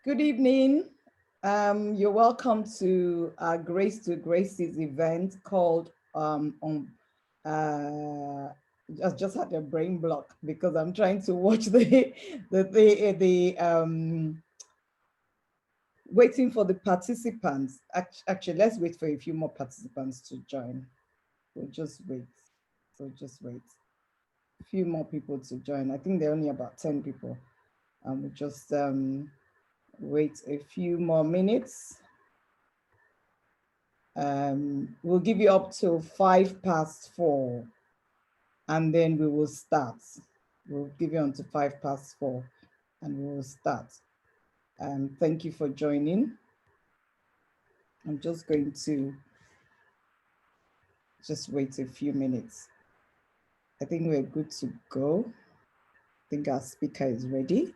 Good evening. You're welcome to our Grace to Graces event called just had a brain block because I'm trying to watch the waiting for the participants. Actually, let's wait for a few more participants to join. We'll just wait. A few more people to join. I think there are only about 10 people. We'll just wait a few more minutes. We'll give you up till 4:05, and then we will start. We'll give you until 4:05, and we will start. Thank you for joining. I'm just going to just wait a few minutes. I think we're good to go. I think our speaker is ready.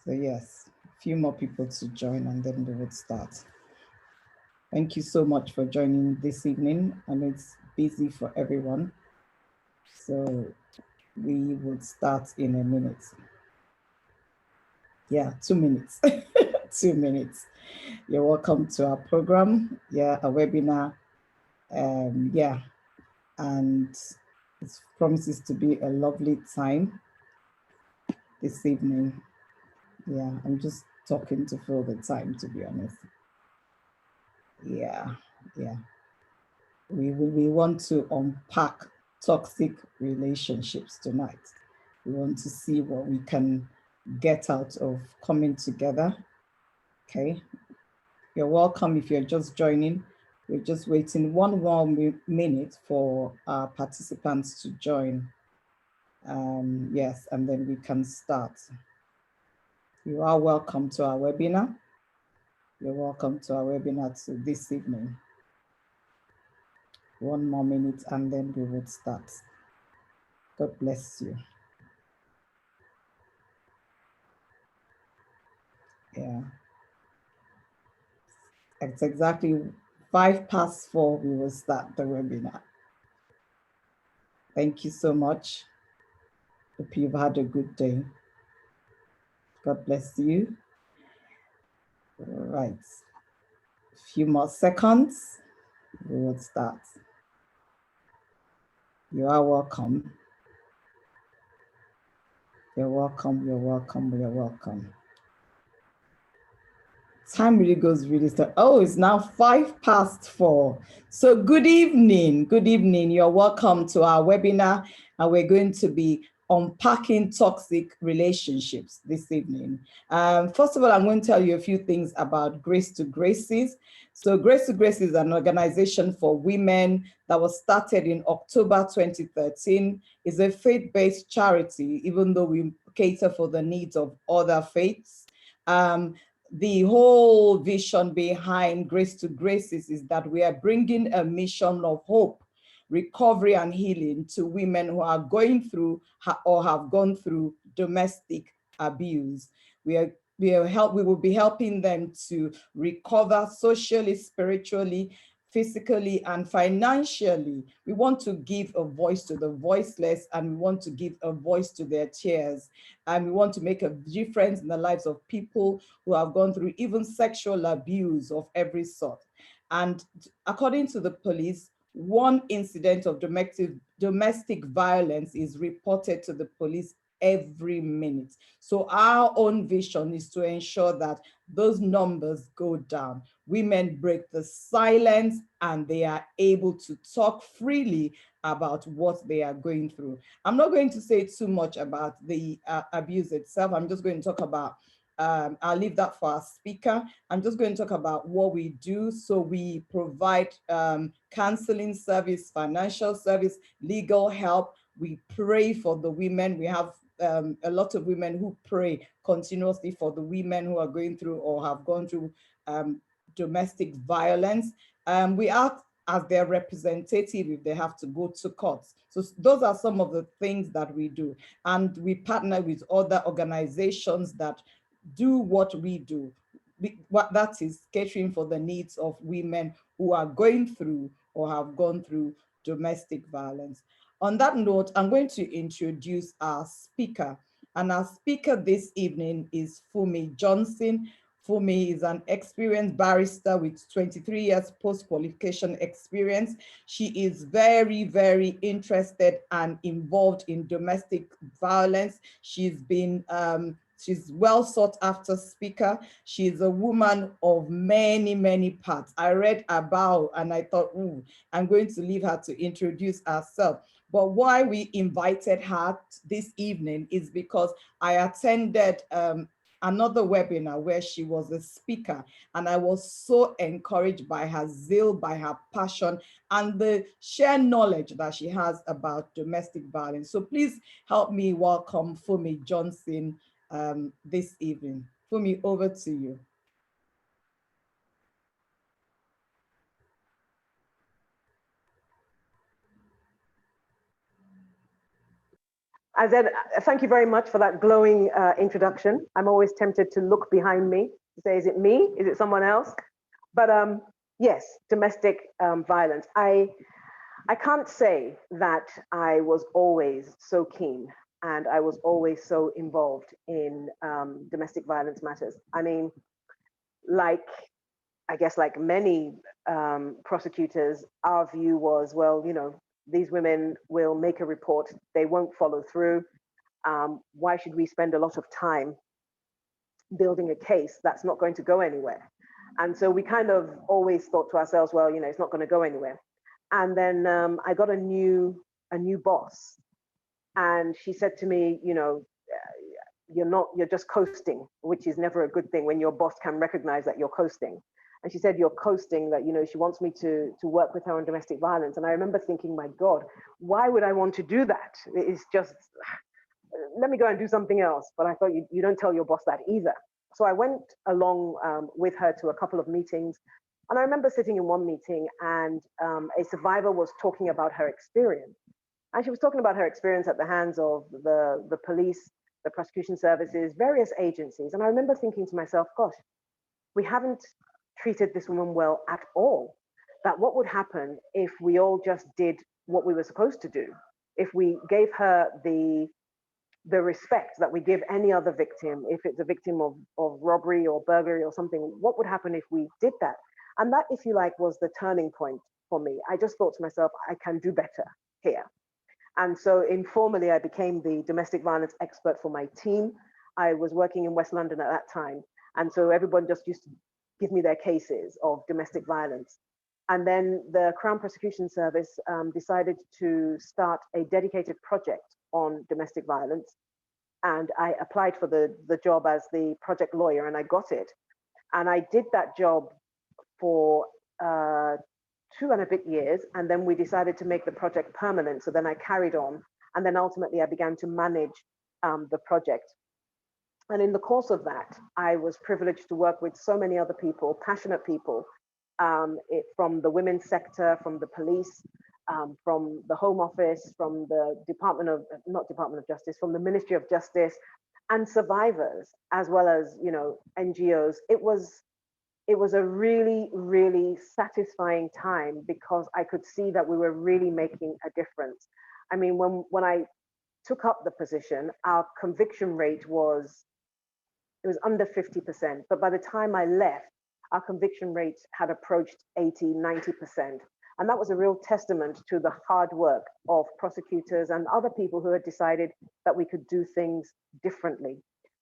So yes, a few more people to join and then we will start. Thank you so much for joining this evening. I know it's busy for everyone. So we will start in a minute. Yeah, 2 minutes. 2 minutes. You're welcome to our program. Yeah, a webinar. Yeah, and it promises to be a lovely time this evening. Yeah, I'm just talking to fill the time, to be honest. Yeah. We want to unpack toxic relationships tonight. We want to see what we can get out of coming together. Okay. You're welcome if you're just joining. We're just waiting one more minute for our participants to join. Yes, and then we can start. You are welcome to our webinar. You're welcome to our webinar this evening. One more minute and then we would start. God bless you. Yeah. It's exactly 4:05 we will start the webinar. Thank you so much. Hope you've had a good day. God bless you. All right. A few more seconds. We will start. You are welcome. You're welcome. You're welcome. You're welcome. Time really goes really slow. Oh, it's now 4:05. So good evening. Good evening. You're welcome to our webinar, and we're going to be unpacking toxic relationships this evening. First of all, I'm going to tell you a few things about Grace to Graces. So Grace to Graces is an organization for women that was started in October 2013. It's a faith-based charity, even though we cater for the needs of other faiths. The whole vision behind Grace to Graces is that we are bringing a mission of hope, recovery, and healing to women who are going through or have gone through domestic abuse. We will be helping them to recover socially, spiritually, physically, and financially. We want to give a voice to the voiceless, and we want to give a voice to their tears. And we want to make a difference in the lives of people who have gone through even sexual abuse of every sort. And according to the police, one incident of domestic violence is reported to the police every minute. So our own vision is to ensure that those numbers go down. Women break the silence and they are able to talk freely about what they are going through. I'm not going to say too much about the abuse itself. I'm just going to talk about I'll leave that for our speaker. I'm just going to talk about what we do. So we provide counseling service, financial service, legal help. We pray for the women. We have a lot of women who pray continuously for the women who are going through or have gone through domestic violence. We act as their representative if they have to go to court. So those are some of the things that we do. And we partner with other organizations that do what we do. What that is catering for the needs of women who are going through or have gone through domestic violence. On that note, I'm going to introduce our speaker. And our speaker this evening is Fumi Johnson. Fumi is an experienced barrister with 23 years post-qualification experience. She is very, very interested and involved in domestic violence. She's well sought after speaker. She's a woman of many, many parts. I read about and I thought, ooh, I'm going to leave her to introduce herself. But why we invited her this evening is because I attended another webinar where she was a speaker, and I was so encouraged by her zeal, by her passion, and the sheer knowledge that she has about domestic violence. So please help me welcome Fumi Johnson this evening. Fumi, over to you. I said, thank you very much for that glowing introduction. I'm always tempted to look behind me to say, is it me? Is it someone else? But yes, domestic violence. I can't say that I was always so keen and I was always so involved in domestic violence matters. I mean, I guess like many prosecutors, our view was, well, these women will make a report, they won't follow through. Why should we spend a lot of time building a case that's not going to go anywhere? And so we kind of always thought to ourselves, well, it's not going to go anywhere. And then I got a new boss, and she said to me, you're just coasting, which is never a good thing when your boss can recognize that you're coasting. And she said, you're coasting, that, she wants me to work with her on domestic violence. And I remember thinking, my God, why would I want to do that? It's just, let me go and do something else. But I thought, you don't tell your boss that either. So I went along with her to a couple of meetings. And I remember sitting in one meeting, and a survivor was talking about her experience. And she was talking about her experience at the hands of the police, the prosecution services, various agencies. And I remember thinking to myself, gosh, we haven't treated this woman well at all. That what would happen if we all just did what we were supposed to do? If we gave her the respect that we give any other victim, if it's a victim of robbery or burglary or something, what would happen if we did that? And that, if you like, was the turning point for me. I just thought to myself, I can do better here. And so informally, I became the domestic violence expert for my team. I was working in West London at that time. And so everyone just used to give me their cases of domestic violence. And then the Crown Prosecution Service decided to start a dedicated project on domestic violence. And I applied for the job as the project lawyer, and I got it. And I did that job for 2 and a bit years, and then we decided to make the project permanent. So then I carried on, and then ultimately I began to manage the project. And in the course of that, I was privileged to work with so many other people, passionate people, from the women's sector, from the police, from the Home Office, from the not Department of Justice, from the Ministry of Justice, and survivors, as well as, NGOs. It was a really, really satisfying time because I could see that we were really making a difference. I mean, when I took up the position, our conviction rate was under 50%. But by the time I left, our conviction rate had approached 80, 90%. And that was a real testament to the hard work of prosecutors and other people who had decided that we could do things differently.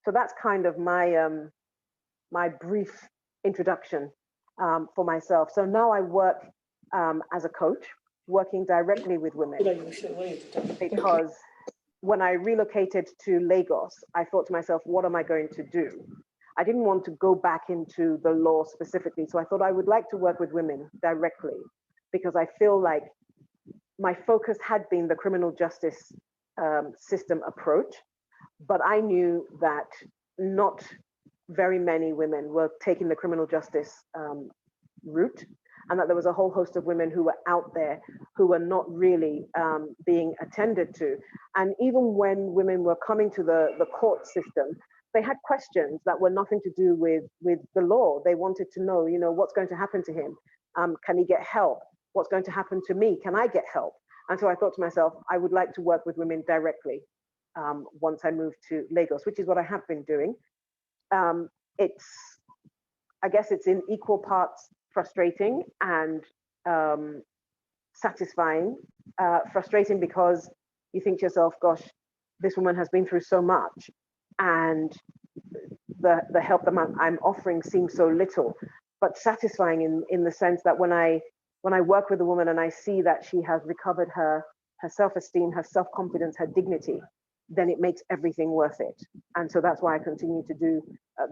So that's kind of my brief introduction for myself. So now I work as a coach, working directly with women, because when I relocated to Lagos, I thought to myself, what am I going to do? I didn't want to go back into the law specifically. So I thought I would like to work with women directly, because I feel like my focus had been the criminal justice system approach, but I knew that not very many women were taking the criminal justice route, and that there was a whole host of women who were out there who were not really being attended to. And even when women were coming to the court system, they had questions that were nothing to do with the law. They wanted to know, what's going to happen to him? Can he get help? What's going to happen to me? Can I get help? And so I thought to myself, I would like to work with women directly. once I moved to Lagos, which is what I have been doing. It's, I guess it's in equal parts frustrating and satisfying. Frustrating because you think to yourself, gosh, this woman has been through so much, and the help that I'm offering seems so little, but satisfying in the sense that when I work with a woman and I see that she has recovered her self-esteem, her self-confidence, her dignity, then it makes everything worth it. And so that's why I continue to do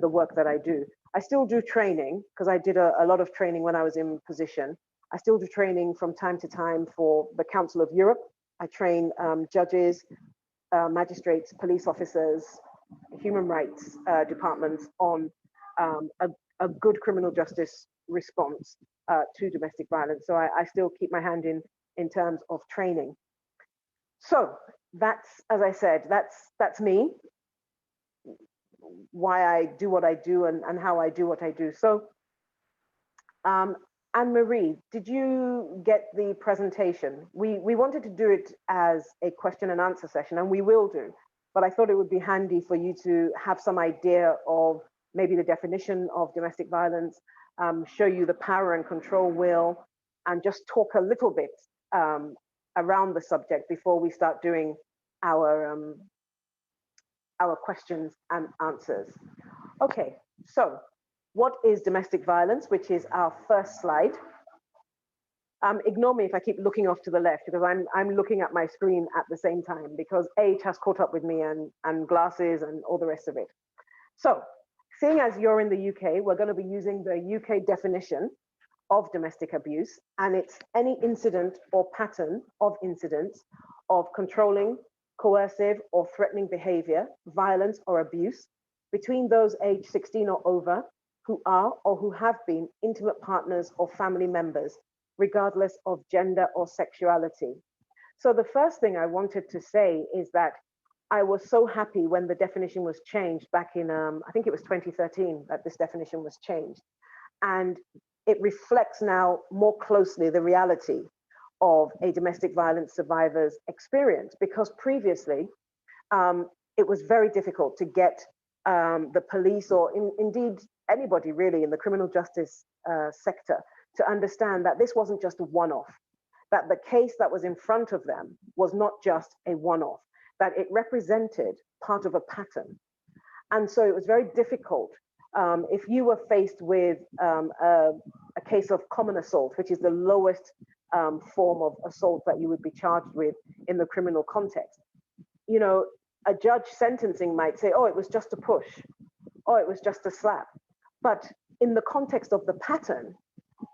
the work that I do. I still do training because I did a lot of training when I was in position. I still do training from time to time for the Council of Europe. I train judges, magistrates, police officers, human rights departments on a good criminal justice response to domestic violence. So I still keep my hand in terms of training. So that's, as I said, that's me, why I do what I do and how I do what I do. So Anne-Marie, did you get the presentation? We wanted to do it as a question and answer session, and we will do, but I thought it would be handy for you to have some idea of maybe the definition of domestic violence, show you the power and control wheel, and just talk a little bit around the subject before we start doing our questions and answers. Okay, so what is domestic violence, which is our first slide. Ignore me if I keep looking off to the left because I'm looking at my screen at the same time because age has caught up with me and glasses and all the rest of it. So seeing as you're in the UK, we're going to be using the UK definition of domestic abuse, and it's any incident or pattern of incidents of controlling, coercive or threatening behavior, violence or abuse between those aged 16 or over who are or who have been intimate partners or family members, regardless of gender or sexuality. So the first thing I wanted to say is that I was so happy when the definition was changed back in, I think it was 2013 that this definition was changed. And it reflects now more closely the reality of a domestic violence survivor's experience, because previously it was very difficult to get the police or indeed anybody really in the criminal justice sector to understand that this wasn't just a one-off, that the case that was in front of them was not just a one-off, that it represented part of a pattern. And so it was very difficult if you were faced with a case of common assault, which is the lowest form of assault that you would be charged with in the criminal context. You know, a judge sentencing might say, oh, it was just a push, oh, it was just a slap. But in the context of the pattern,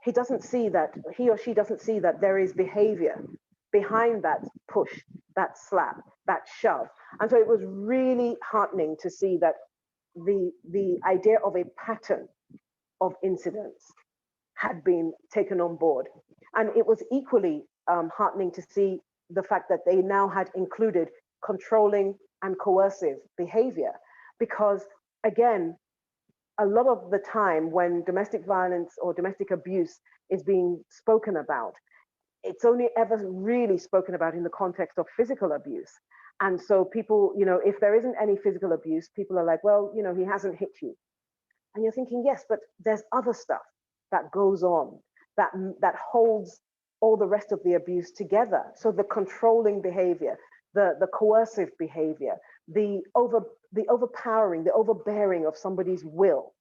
he doesn't see that, he or she doesn't see that there is behavior behind that push, that slap, that shove. And so it was really heartening to see that the idea of a pattern of incidents had been taken on board. And it was equally heartening to see the fact that they now had included controlling and coercive behavior. Because again, a lot of the time when domestic violence or domestic abuse is being spoken about, it's only ever really spoken about in the context of physical abuse. And so people, you know, if there isn't any physical abuse, people are like, well, you know, he hasn't hit you. And you're thinking, yes, but there's other stuff that goes on that holds all the rest of the abuse together. So the controlling behavior, the coercive behavior, the overpowering, the overbearing of somebody's will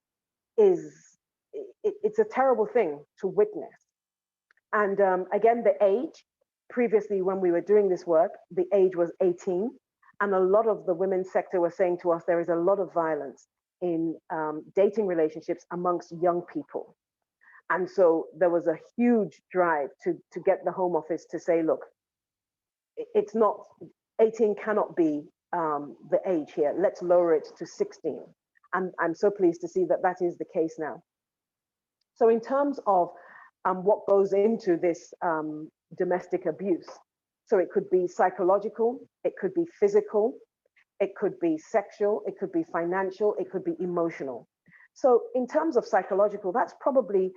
it's a terrible thing to witness. And again, the age, previously when we were doing this work, the age was 18. And a lot of the women's sector were saying to us, there is a lot of violence in dating relationships amongst young people. And so there was a huge drive to get the Home Office to say, look, it's not, 18 cannot be the age here. Let's lower it to 16. And I'm so pleased to see that that is the case now. So in terms of what goes into this domestic abuse, so it could be psychological, it could be physical, it could be sexual, it could be financial, it could be emotional. So in terms of psychological, that's probably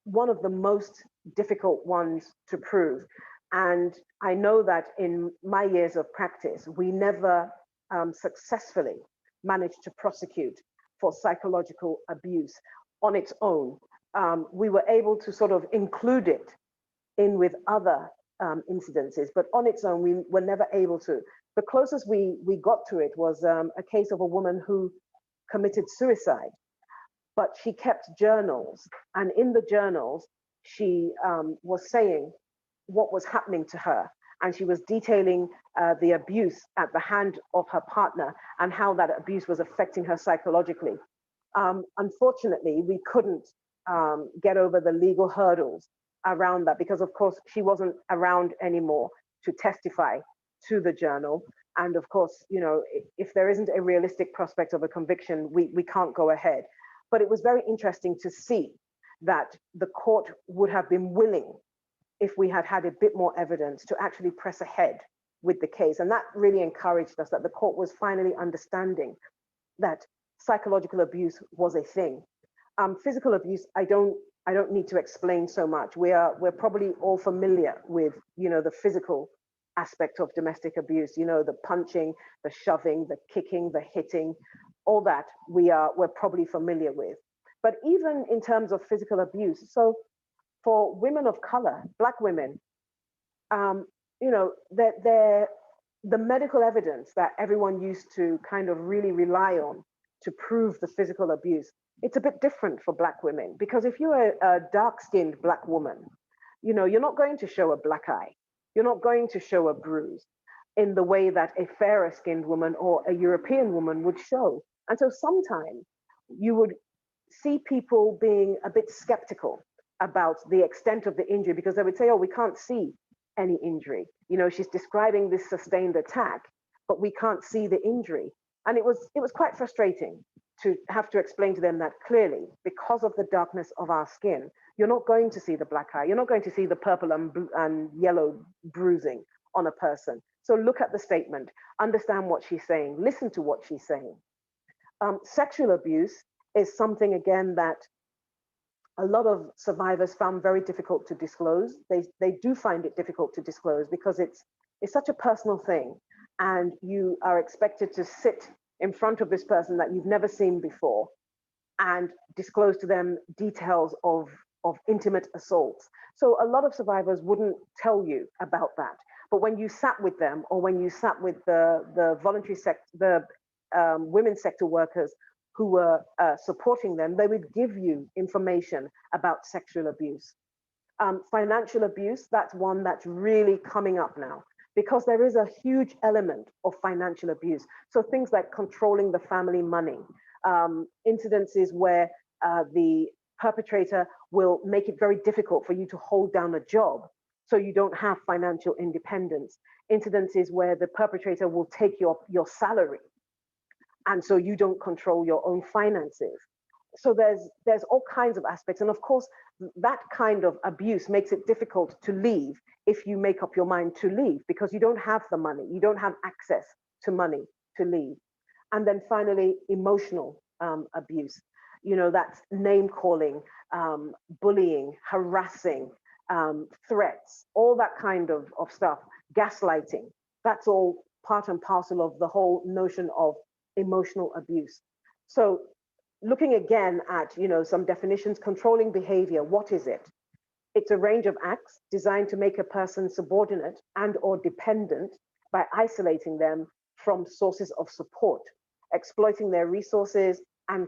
one of the most difficult ones to prove, And I know that in my years of practice, we never successfully managed to prosecute for psychological abuse on its own. We were able to sort of include it in with other incidences, but on its own, we were never able to. The closest we got to it was a case of a woman who committed suicide, but she kept journals. And in the journals, she was saying what was happening to her. And she was detailing the abuse at the hand of her partner and how that abuse was affecting her psychologically. Unfortunately, we couldn't get over the legal hurdles around that because, of course, she wasn't around anymore to testify to the journal. And of course, you know, if there isn't a realistic prospect of a conviction, we can't go ahead. But it was very interesting to see that the court would have been willing, if we had had a bit more evidence, to actually press ahead with the case. And that really encouraged us, that the court was finally understanding that psychological abuse was a thing. Physical abuse, I don't need to explain so much. We're probably all familiar with, you know, the physical aspect of domestic abuse, you know, the punching, the shoving, the kicking, the hitting, all that we're probably familiar with. But even in terms of physical abuse, so for women of color, Black women, you know, the medical evidence that everyone used to kind of really rely on to prove the physical abuse, it's a bit different for Black women. Because if you're a dark-skinned Black woman, you know, you're not going to show a black eye. You're not going to show a bruise in the way that a fairer skinned woman or a European woman would show. And so sometimes you would see people being a bit skeptical about the extent of the injury because they would say, oh, we can't see any injury. You know, she's describing this sustained attack, but we can't see the injury. And it was quite frustrating to have to explain to them that clearly, because of the darkness of our skin, you're not going to see the black eye. You're not going to see the purple and yellow bruising on a person. So look at the statement, understand what she's saying, listen to what she's saying. Sexual abuse is something, again, that a lot of survivors found very difficult to disclose. They do find it difficult to disclose because it's such a personal thing. And you are expected to sit in front of this person that you've never seen before and disclose to them details of intimate assaults. So a lot of survivors wouldn't tell you about that. But when you sat with them, or when you sat with the voluntary sector, the women's sector workers who were supporting them, they would give you information about sexual abuse. Financial abuse, that's one that's really coming up now because there is a huge element of financial abuse. So things like controlling the family money, incidences where the perpetrator will make it very difficult for you to hold down a job so you don't have financial independence, incidences where the perpetrator will take your salary and so you don't control your own finances. So there's all kinds of aspects. And of course, that kind of abuse makes it difficult to leave if you make up your mind to leave because you don't have the money, you don't have access to money to leave. And then finally, emotional abuse. You know, that's name calling, bullying, harassing, threats, all that kind of stuff, gaslighting. That's all part and parcel of the whole notion of emotional abuse. So looking again at, you know, some definitions, controlling behavior, what is it? It's a range of acts designed to make a person subordinate and or dependent by isolating them from sources of support, exploiting their resources and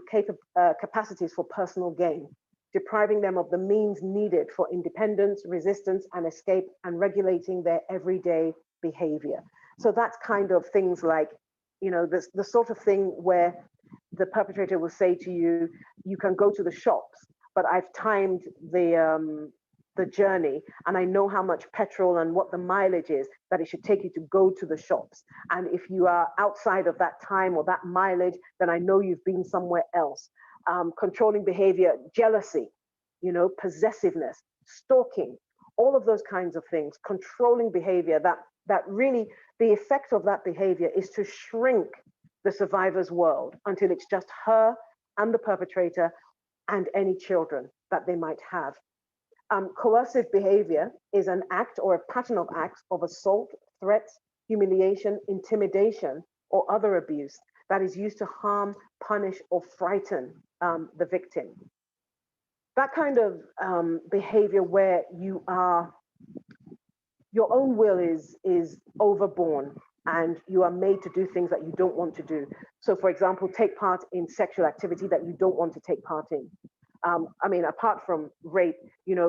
capacities for personal gain, depriving them of the means needed for independence, resistance, and escape, and regulating their everyday behavior. So that's kind of things like, you know, the sort of thing where the perpetrator will say to you, you can go to the shops, but I've timed the journey and I know how much petrol and what the mileage is that it should take you to go to the shops. And if you are outside of that time or that mileage, then I know you've been somewhere else. Controlling behavior, jealousy, you know, possessiveness, stalking, all of those kinds of things, controlling behavior that really, the effect of that behavior is to shrink the survivor's world until it's just her and the perpetrator and any children that they might have. Coercive behavior is an act or a pattern of acts of assault, threats, humiliation, intimidation, or other abuse that is used to harm, punish, or frighten the victim. That kind of behavior where your own will is overborne and you are made to do things that you don't want to do. So, for example, take part in sexual activity that you don't want to take part in. I mean, apart from rape,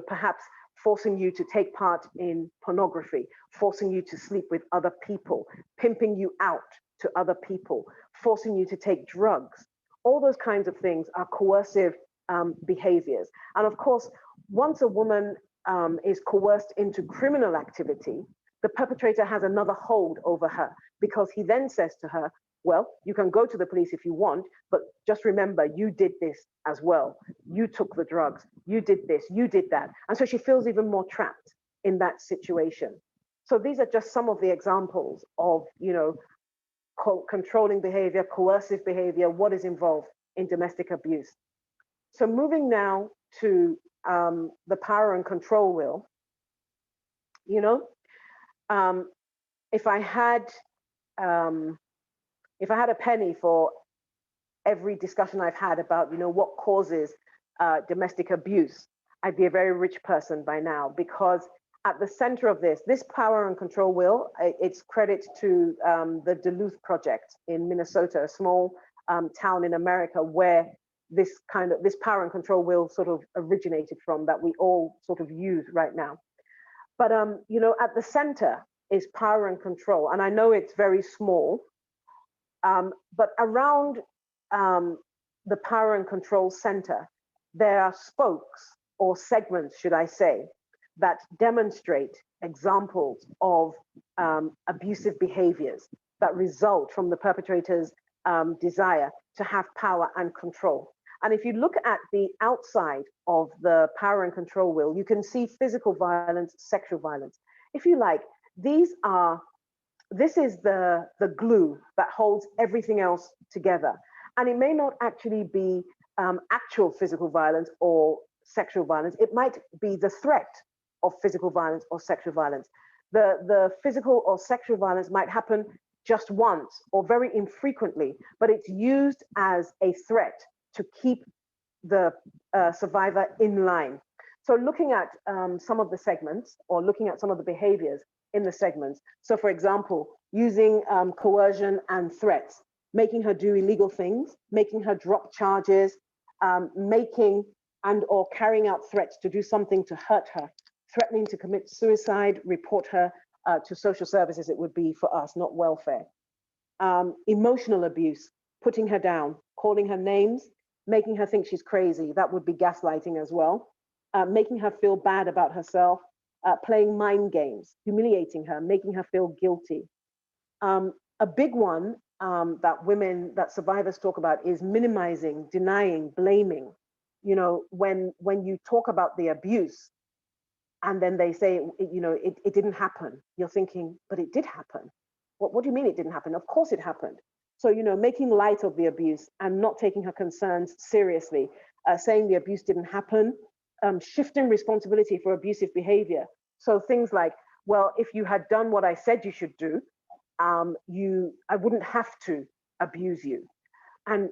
perhaps forcing you to take part in pornography, forcing you to sleep with other people, pimping you out to other people, forcing you to take drugs. All those kinds of things are coercive behaviors. And of course, once a woman is coerced into criminal activity, the perpetrator has another hold over her because he then says to her, well, you can go to the police if you want, but just remember, you did this as well. You took the drugs, you did this, you did that. And so she feels even more trapped in that situation. So these are just some of the examples of, controlling behavior, coercive behavior, what is involved in domestic abuse. So moving now to the power and control will, um, if I had a penny for every discussion I've had about, what causes domestic abuse, I'd be a very rich person by now, because at the center of this power and control will, it's credit to the Duluth Project in Minnesota, a small town in America where this power and control will sort of originated from, that we all sort of use right now. But at the center is power and control, and I know it's very small, but around the power and control center, there are spokes or segments, should I say, that demonstrate examples of abusive behaviors that result from the perpetrator's desire to have power and control. And if you look at the outside of the power and control will, you can see physical violence, sexual violence. If you like, this is the glue that holds everything else together. And it may not actually be actual physical violence or sexual violence. It might be the threat of physical violence or sexual violence. The physical or sexual violence might happen just once or very infrequently, but it's used as a threat to keep the survivor in line. So looking at some of the segments or looking at some of the behaviors in the segments. So for example, using coercion and threats, making her do illegal things, making her drop charges, making and or carrying out threats to do something to hurt her, threatening to commit suicide, report her to social services, it would be for us, not welfare. Emotional abuse, putting her down, calling her names, making her think she's crazy, that would be gaslighting as well. Making her feel bad about herself, playing mind games, humiliating her, making her feel guilty. A big one that survivors talk about is minimizing, denying, blaming. When you talk about the abuse and then they say, it didn't happen, you're thinking, but it did happen. What do you mean it didn't happen? Of course it happened. So, making light of the abuse and not taking her concerns seriously, saying the abuse didn't happen, shifting responsibility for abusive behavior. So things like, well, if you had done what I said you should do, I wouldn't have to abuse you. And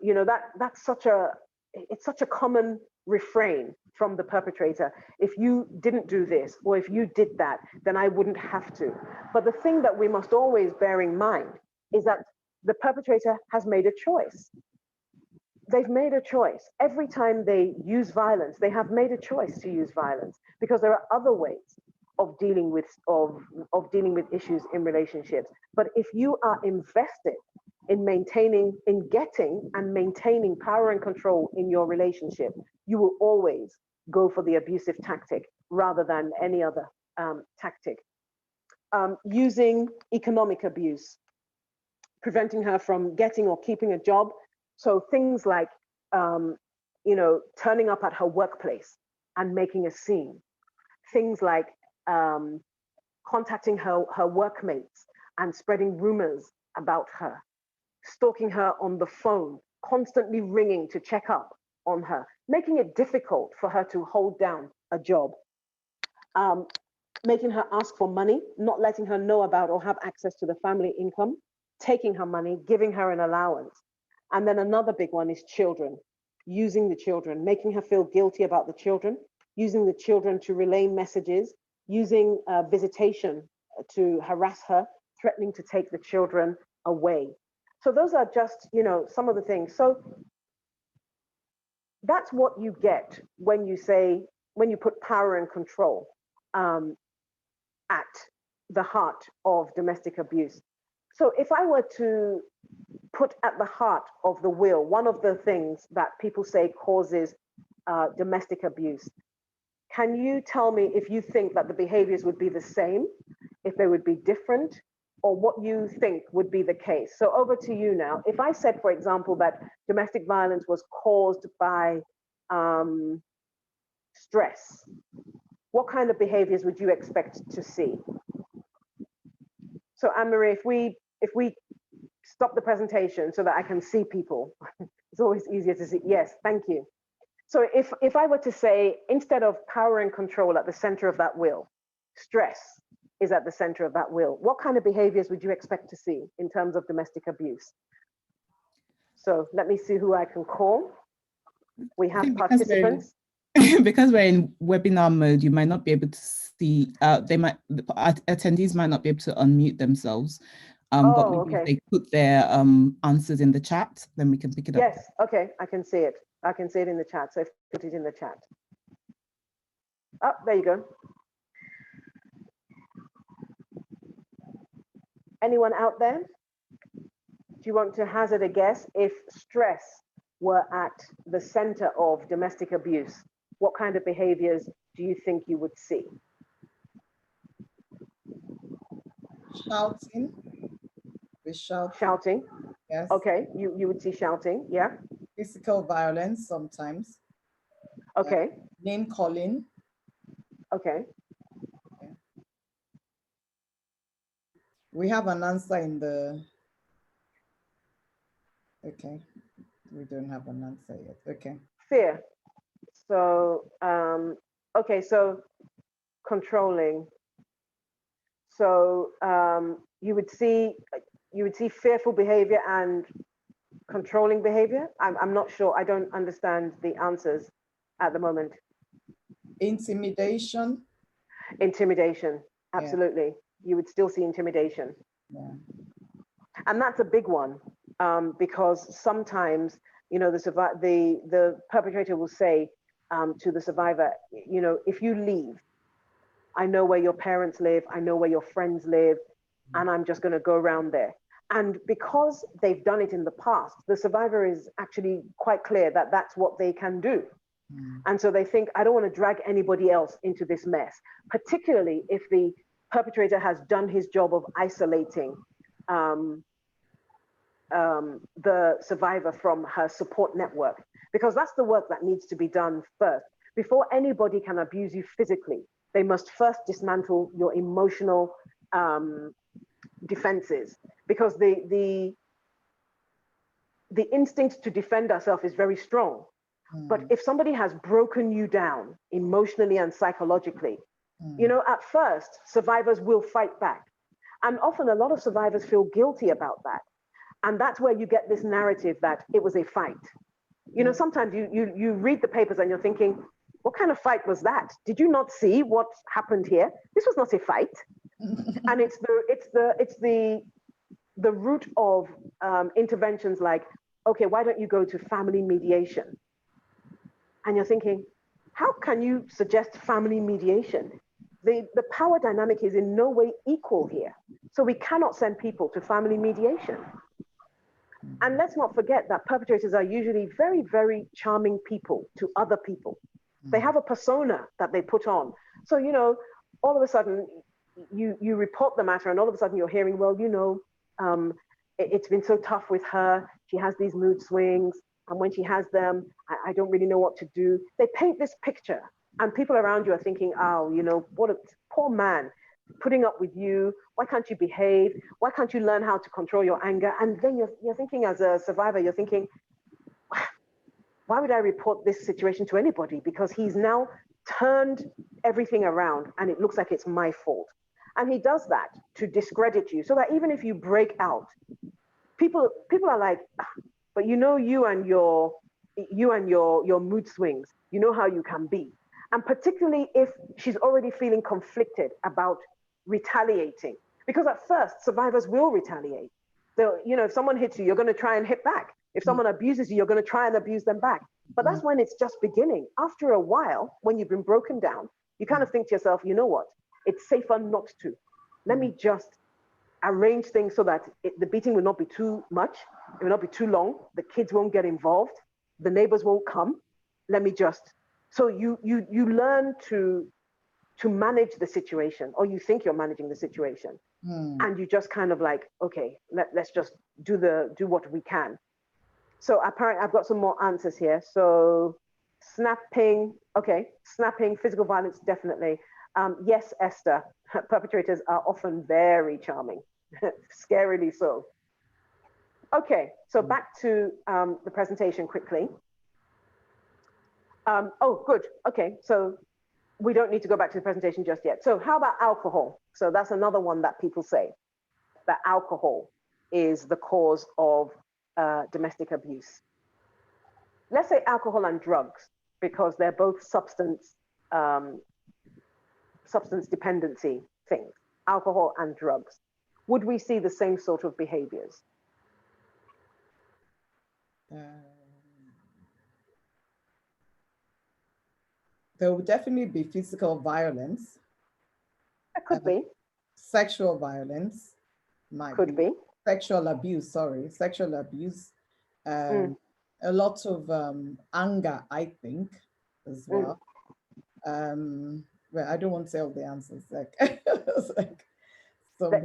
that's such a common refrain from the perpetrator. If you didn't do this, or if you did that, then I wouldn't have to. But the thing that we must always bear in mind is that the perpetrator has made a choice. They've made a choice. Every time they use violence, they have made a choice to use violence, because there are other ways of dealing with issues in relationships. But if you are invested in getting and maintaining power and control in your relationship, you will always go for the abusive tactic rather than any other tactic. Using economic abuse, preventing her from getting or keeping a job. So things like, turning up at her workplace and making a scene. Things like contacting her workmates and spreading rumors about her, stalking her on the phone, constantly ringing to check up on her, making it difficult for her to hold down a job. Making her ask for money, not letting her know about or have access to the family income, taking her money, giving her an allowance. And then another big one is children, using the children, making her feel guilty about the children, using the children to relay messages, using visitation to harass her, threatening to take the children away. So those are just, some of the things. So that's what you get when you put power and control at the heart of domestic abuse. So if I were to put at the heart of the will, one of the things that people say causes domestic abuse, can you tell me if you think that the behaviors would be the same, if they would be different, or what you think would be the case? So over to you now. If I said, for example, that domestic violence was caused by stress, what kind of behaviors would you expect to see? So Anne-Marie, if we stop the presentation so that I can see people, it's always easier to see. Yes, thank you. So if I were to say, instead of power and control at the center of that will, stress is at the center of that will, what kind of behaviors would you expect to see in terms of domestic abuse? So let me see who I can call. We have participants. Because we're in webinar mode, you might not be able to see, attendees might not be able to unmute themselves. But maybe if they put their answers in the chat, then we can pick it up. Yes, okay, I can see it. I can see it in the chat, so put it in the chat. Oh, there you go. Anyone out there? Do you want to hazard a guess if stress were at the center of domestic abuse? What kind of behaviors do you think you would see? Shouting. Shouting. Yes. Okay, you would see shouting, yeah. Physical violence sometimes. Okay. Name calling. Okay. We have an answer in the, okay. We don't have an answer yet, okay. Fear. So, okay, so controlling. So you would see fearful behavior and controlling behavior. I'm not sure. I don't understand the answers at the moment. Intimidation. Intimidation. Absolutely. Yeah. You would still see intimidation. Yeah. And that's a big one because sometimes, the perpetrator will say to the survivor, if you leave, I know where your parents live, I know where your friends live, and I'm just going to go around there. And because they've done it in the past, the survivor is actually quite clear that that's what they can do. And so they think, I don't want to drag anybody else into this mess, particularly if the perpetrator has done his job of isolating the survivor from her support network, because that's the work that needs to be done first. Before anybody can abuse you physically, they must first dismantle your emotional defenses, because the instinct to defend ourselves is very strong. But if somebody has broken you down emotionally and psychologically, at first, survivors will fight back. And often a lot of survivors feel guilty about that. And that's where you get this narrative that it was a fight. Sometimes you read the papers and you're thinking, what kind of fight was that? Did you not see what happened here? This was not a fight. And it's the root of interventions like, okay, why don't you go to family mediation? And you're thinking, how can you suggest family mediation? The power dynamic is in no way equal here. So we cannot send people to family mediation. And let's not forget that perpetrators are usually very, very charming people to other people. They have a persona that they put on. So, all of a sudden you report the matter and all of a sudden you're hearing, well, it's been so tough with her. She has these mood swings. And when she has them, I don't really know what to do. They paint this picture and people around you are thinking, oh, what a poor man putting up with you. Why can't you behave? Why can't you learn how to control your anger? And then you're thinking as a survivor, you're thinking, why would I report this situation to anybody? Because he's now turned everything around and it looks like it's my fault. And he does that to discredit you, so that even if you break out, people are like, "Ah, but you know, you and your mood swings, you know how you can be." And particularly if she's already feeling conflicted about retaliating, because at first survivors will retaliate. You know, if someone hits you, you're going to try and hit back. If someone abuses you, you're going to try and abuse them back. But that's when it's just beginning. After a while, when you've been broken down, you kind of think to yourself, you know what? It's safer not to. Let me just arrange things so that the beating will not be too much. It will not be too long. The kids won't get involved. The neighbors won't come. Let me just. So you learn to manage the situation, or you think you're managing the situation. And you just kind of like, okay, let's just do what we can. So apparently I've got some more answers here. So snapping, okay, snapping, physical violence, definitely. Yes, Esther, perpetrators are often very charming, scarily so. Okay, so back to the presentation quickly. Oh, good, okay, so we don't need to go back to the presentation just yet. So how about alcohol? So that's another one that people say, that alcohol is the cause of domestic abuse. Let's say alcohol and drugs, because they're both substance dependency things, alcohol and drugs. Would we see the same sort of behaviors? There will definitely be physical violence. It could be. Sexual violence could be. Sexual abuse, sexual abuse. A lot of anger, I think, as well. Well, I don't want to say all the answers. Like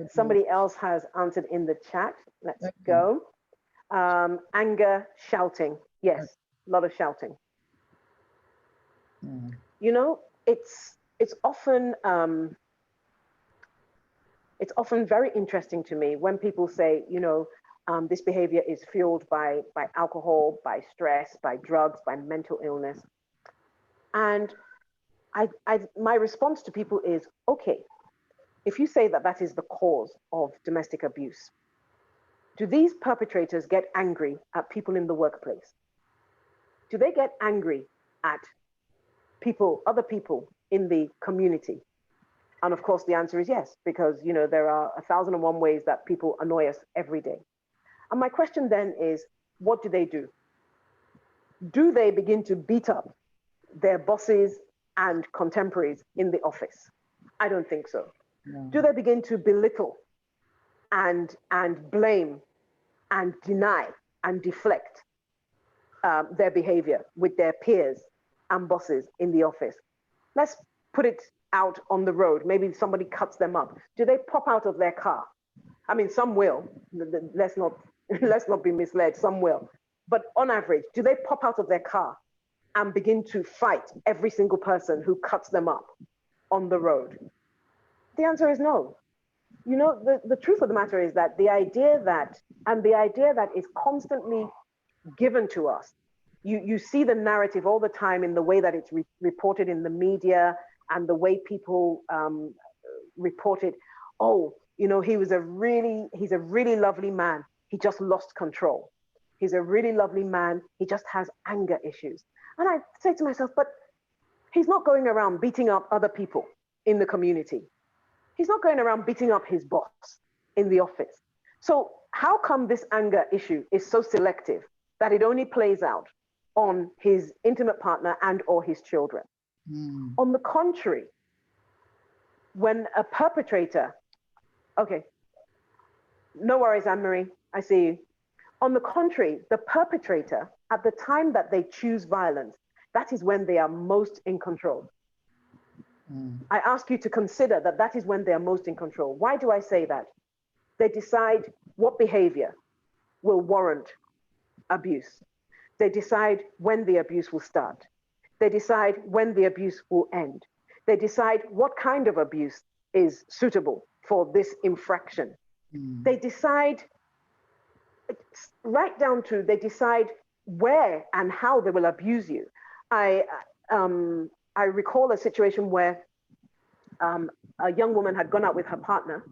somebody else has answered in the chat. Let's go. Anger, shouting. Yes, a lot of shouting. You know, it's often very interesting to me when people say, you know, this behavior is fueled by alcohol, by stress, by drugs, by mental illness. And my response to people is, okay, if you say that that is the cause of domestic abuse, do these perpetrators get angry at people in the workplace? Do they get angry at other people in the community? And of course, the answer is yes, because, you know, there are 1,001 ways that people annoy us every day. And my question then is, what do they do? Do they begin to beat up their bosses and contemporaries in the office? I don't think so. No. Do they begin to belittle and blame and deny and deflect their behavior with their peers and bosses in the office? Let's put it out on the road. Maybe somebody cuts them up. Do they pop out of their car? I mean, some will. Let's not be misled. Some will. But on average, do they pop out of their car and begin to fight every single person who cuts them up on the road? The answer is no. You know, the truth of the matter is that the idea that is constantly given to us, you see the narrative all the time in the way that it's reported in the media and the way people report it. Oh, you know, he's a really lovely man. He just lost control. He's a really lovely man. He just has anger issues. And I say to myself, but he's not going around beating up other people in the community. He's not going around beating up his boss in the office. So how come this anger issue is so selective that it only plays out on his intimate partner and or his children? On the contrary, when a perpetrator, okay, no worries, Anne-Marie, I see you. On the contrary, the perpetrator, at the time that they choose violence, that is when they are most in control. I ask you to consider that is when they are most in control. Why do I say that? They decide what behavior will warrant abuse. They decide when the abuse will start. They decide when the abuse will end. They decide what kind of abuse is suitable for this infraction. They decide, right down to, they decide where and how they will abuse you. I recall a situation where a young woman had gone out with her partner,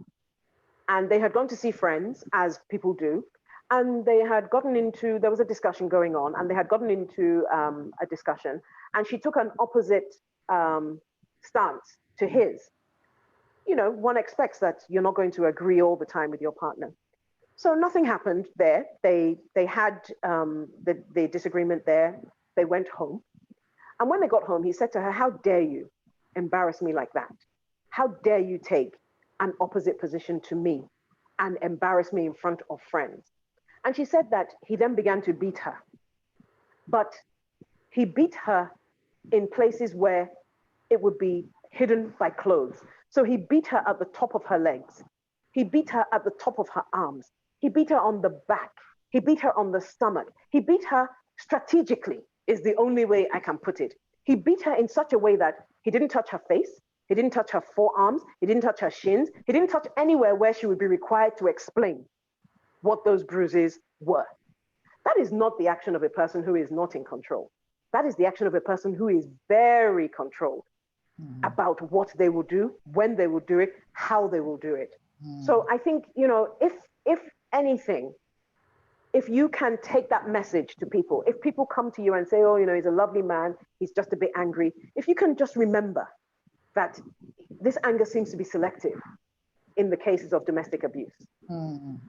and they had gone to see friends, as people do, and they had gotten into, there was a discussion going on, and they had gotten into a discussion, and she took an opposite stance to his. You know, one expects that you're not going to agree all the time with your partner. So nothing happened there. They had the disagreement there. They went home. And when they got home, he said to her, "How dare you embarrass me like that? How dare you take an opposite position to me and embarrass me in front of friends?" And she said that he then began to beat her. But he beat her in places where it would be hidden by clothes. So he beat her at the top of her legs. He beat her at the top of her arms. He beat her on the back. He beat her on the stomach. He beat her strategically, is the only way I can put it. He beat her in such a way that he didn't touch her face. He didn't touch her forearms. He didn't touch her shins. He didn't touch anywhere where she would be required to explain what those bruises were. That is not the action of a person who is not in control. That is the action of a person who is very controlled about what they will do, when they will do it, how they will do it. So I think, you know, if anything, if you can take that message to people, if people come to you and say, "Oh, you know, he's a lovely man, he's just a bit angry," if you can just remember that this anger seems to be selective in the cases of domestic abuse.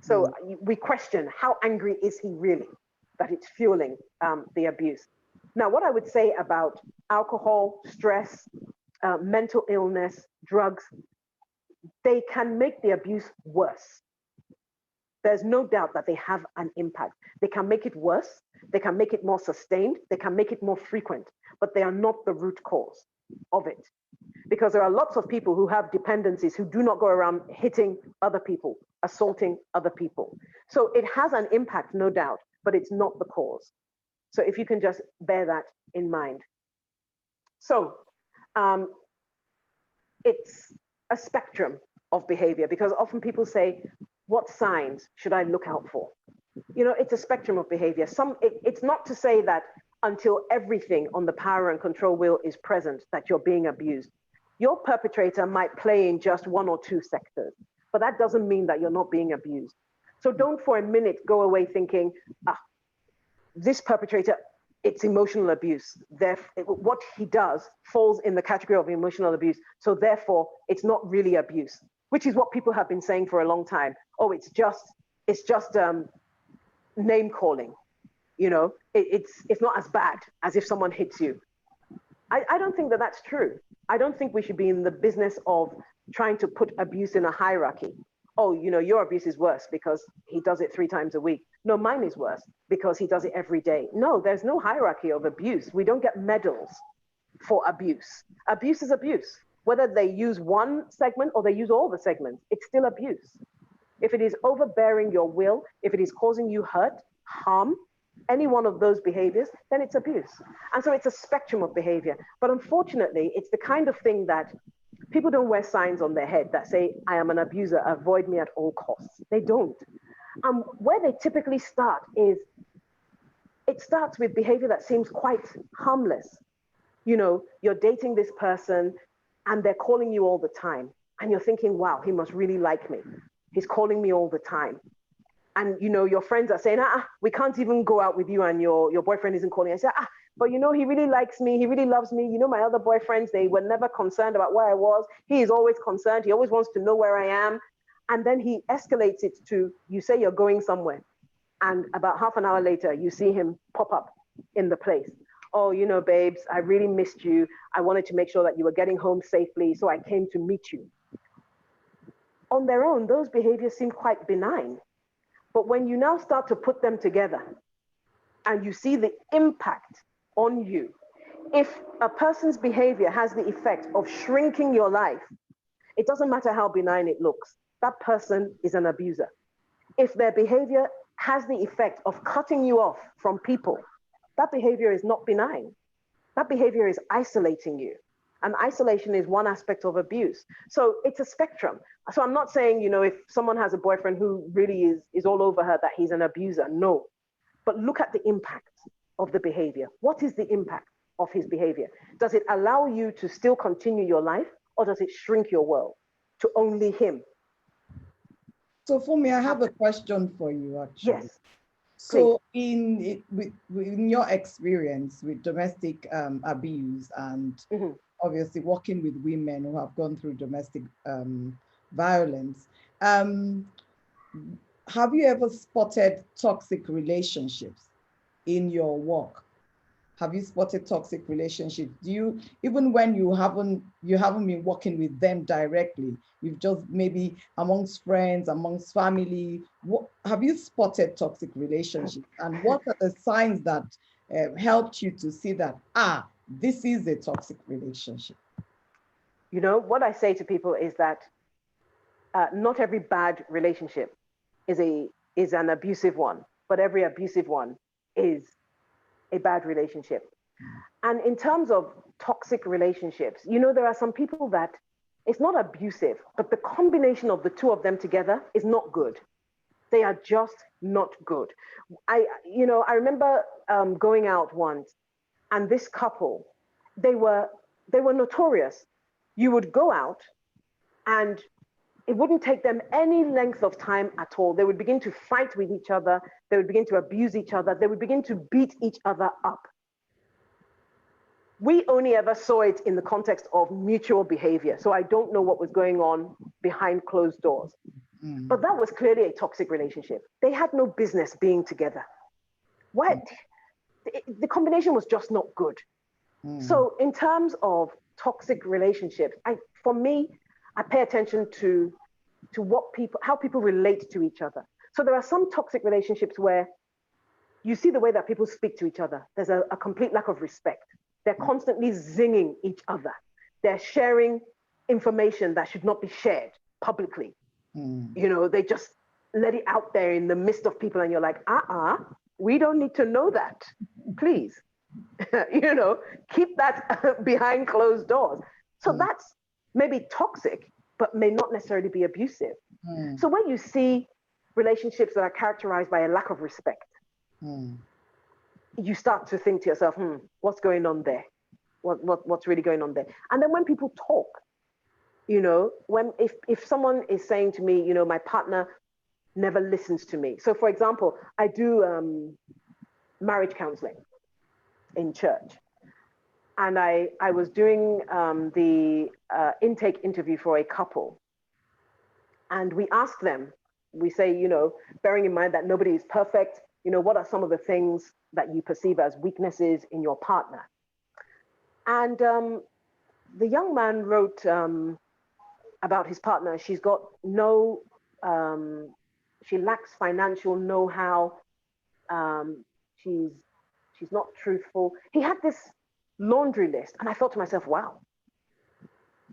So we question, how angry is he really, that it's fueling the abuse? Now, what I would say about alcohol, stress, mental illness, drugs, they can make the abuse worse. There's no doubt that they have an impact. They can make it worse. They can make it more sustained. They can make it more frequent, but they are not the root cause of it. Because there are lots of people who have dependencies who do not go around hitting other people, assaulting other people. So it has an impact, no doubt, but it's not the cause. So if you can just bear that in mind. So it's a spectrum of behavior, because often people say, what signs should I look out for? You know, it's a spectrum of behavior. It's not to say that until everything on the power and control wheel is present that you're being abused. Your perpetrator might play in just one or two sectors, but that doesn't mean that you're not being abused. So don't for a minute go away thinking, this perpetrator, it's emotional abuse. What he does falls in the category of emotional abuse. So therefore, it's not really abuse, which is what people have been saying for a long time. Oh, it's just name calling. You know, it's not as bad as if someone hits you. I don't think that that's true. I don't think we should be in the business of trying to put abuse in a hierarchy. Oh, you know, your abuse is worse because he does it 3 times a week. No, mine is worse because he does it every day. No, there's no hierarchy of abuse. We don't get medals for abuse. Abuse is abuse. Whether they use one segment or they use all the segments, it's still abuse. If it is overbearing your will, if it is causing you hurt, harm, any one of those behaviors, then it's abuse. And so it's a spectrum of behavior. But unfortunately, it's the kind of thing that people don't wear signs on their head that say, I am an abuser, avoid me at all costs. They don't. Where they typically start is, it starts with behavior that seems quite harmless. You know, you're dating this person and they're calling you all the time. And you're thinking, wow, he must really like me. He's calling me all the time. And, you know, your friends are saying, we can't even go out with you and your boyfriend isn't calling. I say, but you know, he really likes me. He really loves me. You know, my other boyfriends, they were never concerned about where I was. He is always concerned. He always wants to know where I am. And then he escalates it to, you say you're going somewhere. And about half an hour later, you see him pop up in the place. Oh, you know, babes, I really missed you. I wanted to make sure that you were getting home safely. So I came to meet you. On their own, those behaviors seem quite benign. But when you now start to put them together and you see the impact on you, if a person's behavior has the effect of shrinking your life, it doesn't matter how benign it looks, that person is an abuser. If their behavior has the effect of cutting you off from people, that behavior is not benign. That behavior is isolating you. And isolation is one aspect of abuse. So it's a spectrum. So I'm not saying, you know, if someone has a boyfriend who really is all over her, that he's an abuser. No. But look at the impact of the behavior. What is the impact? of his behavior? Does it allow you to still continue your life, or does it shrink your world to only him? So for me, I have a question for you, actually. Yes. So in your experience with domestic abuse and obviously working with women who have gone through domestic violence, have you ever spotted toxic relationships in your work? Have you spotted toxic relationships? Do you, even when you haven't been working with them directly, you've just maybe amongst friends, amongst family, have you spotted toxic relationships? And what are the signs that helped you to see that, this is a toxic relationship? You know, what I say to people is that not every bad relationship is an abusive one, but every abusive one is a bad relationship. And in terms of toxic relationships, you know, there are some people that it's not abusive, but the combination of the two of them together is not good. They are just not good. I remember going out once, and this couple, they were notorious. You would go out, and it wouldn't take them any length of time at all. They would begin to fight with each other. They would begin to abuse each other. They would begin to beat each other up. We only ever saw it in the context of mutual behavior. So I don't know what was going on behind closed doors. But that was clearly a toxic relationship. They had no business being together. What? The combination was just not good. So in terms of toxic relationships, for me, I pay attention to how people relate to each other. So there are some toxic relationships where you see the way that people speak to each other. There's a complete lack of respect. They're constantly zinging each other. They're sharing information that should not be shared publicly. You know, they just let it out there in the midst of people, and you're like, we don't need to know that. Please, you know, keep that behind closed doors. So that's maybe toxic, but may not necessarily be abusive. So when you see relationships that are characterized by a lack of respect, you start to think to yourself, what's going on there? What's really going on there? And then when people talk, you know, if someone is saying to me, you know, my partner never listens to me. So for example, I do marriage counseling in church. And I was doing the intake interview for a couple. And we ask them, we say, you know, bearing in mind that nobody is perfect, you know, what are some of the things that you perceive as weaknesses in your partner? And the young man wrote about his partner. She's got she lacks financial know-how. She's not truthful. He had this laundry list, and I thought to myself, wow,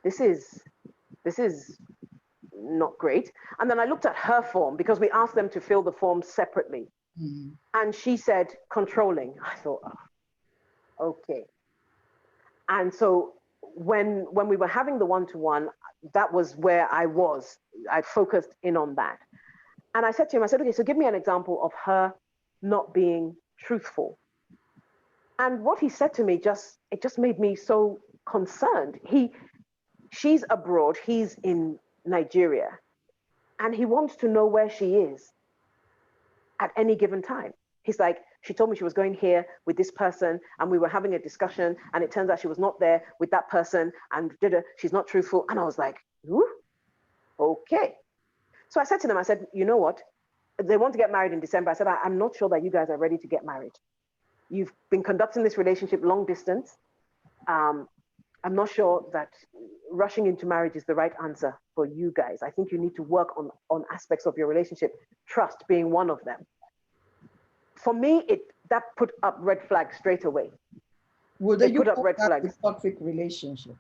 this is not great. And then I looked at her form, because we asked them to fill the form separately. And she said controlling. I thought, okay. And so when we were having the one-to-one, that was where I focused in on that. And I said to him, I said, okay, so give me an example of her not being truthful. And what he said to me it just made me so concerned. She's abroad, he's in Nigeria, and he wants to know where she is at any given time. He's like, she told me she was going here with this person, and we were having a discussion, and it turns out she was not there with that person, and she's not truthful. And I was like, ooh, okay. So I said to them, I said, you know what? They want to get married in December. I said, I'm not sure that you guys are ready to get married. You've been conducting this relationship long distance. I'm not sure that rushing into marriage is the right answer for you guys. I think you need to work on aspects of your relationship, trust being one of them. For me, that put up red flags straight away. Would you put up red flags? Toxic relationship?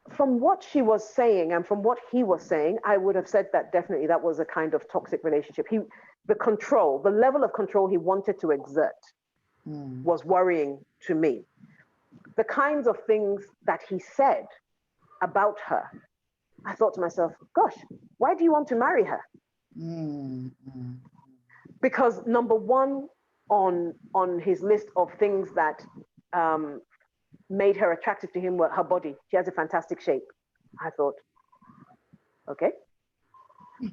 From what she was saying and from what he was saying, I would have said that definitely that was a kind of toxic relationship. The level of control he wanted to exert was worrying to me. The kinds of things that he said about her, I thought to myself, gosh, why do you want to marry her? Because number one, on his list of things that made her attractive to him were her body. She has a fantastic shape. I thought, okay.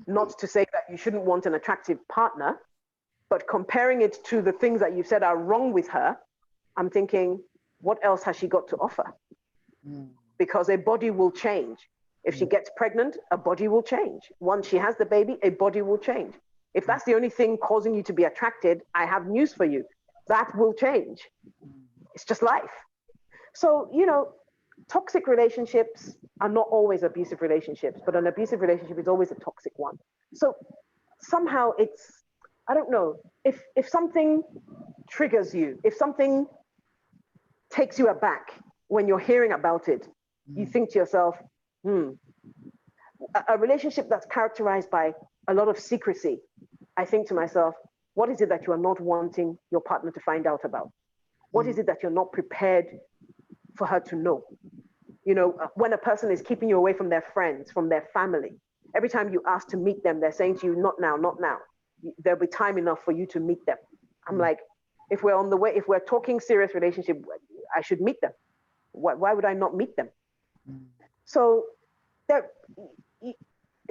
Not to say that you shouldn't want an attractive partner, but comparing it to the things that you've said are wrong with her, I'm thinking, what else has she got to offer? Because a body will change. If she gets pregnant, a body will change. Once she has the baby, a body will change. If that's the only thing causing you to be attracted, I have news for you. That will change. It's just life. So, you know, toxic relationships are not always abusive relationships, but an abusive relationship is always a toxic one. So somehow it's, I don't know, if something triggers you, if something takes you aback when you're hearing about it, you think to yourself, a relationship that's characterized by a lot of secrecy, I think to myself, what is it that you are not wanting your partner to find out about? What is it that you're not prepared for her to know? You know, when a person is keeping you away from their friends, from their family, every time you ask to meet them, they're saying to you, not now, not now. There'll be time enough for you to meet them. I'm like, if we're on the way, if we're talking serious relationship, I should meet them. Why would I not meet them? So there,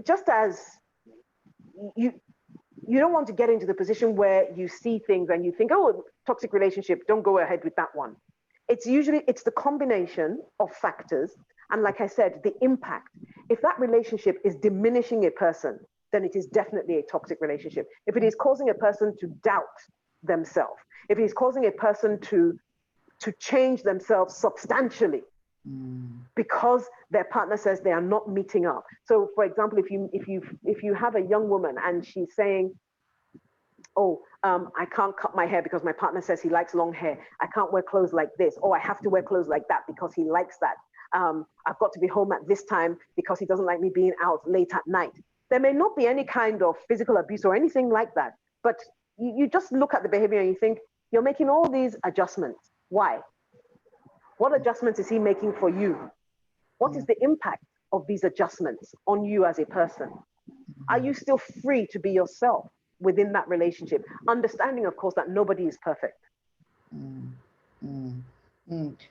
just as you don't want to get into the position where you see things and you think, oh, toxic relationship, don't go ahead with that one. It's the combination of factors. And like I said, the impact. If that relationship is diminishing a person, then it is definitely a toxic relationship. If it is causing a person to doubt themselves, if it is causing a person to change themselves substantially because their partner says they are not meeting up. So for example, if you have a young woman and she's saying, oh, I can't cut my hair because my partner says he likes long hair. I can't wear clothes like this. Oh, I have to wear clothes like that because he likes that. I've got to be home at this time because he doesn't like me being out late at night. There may not be any kind of physical abuse or anything like that, but you just look at the behavior and you think, you're making all these adjustments. Why? What adjustments is he making for you? What is the impact of these adjustments on you as a person? Are you still free to be yourself within that relationship? Understanding, of course, that nobody is perfect.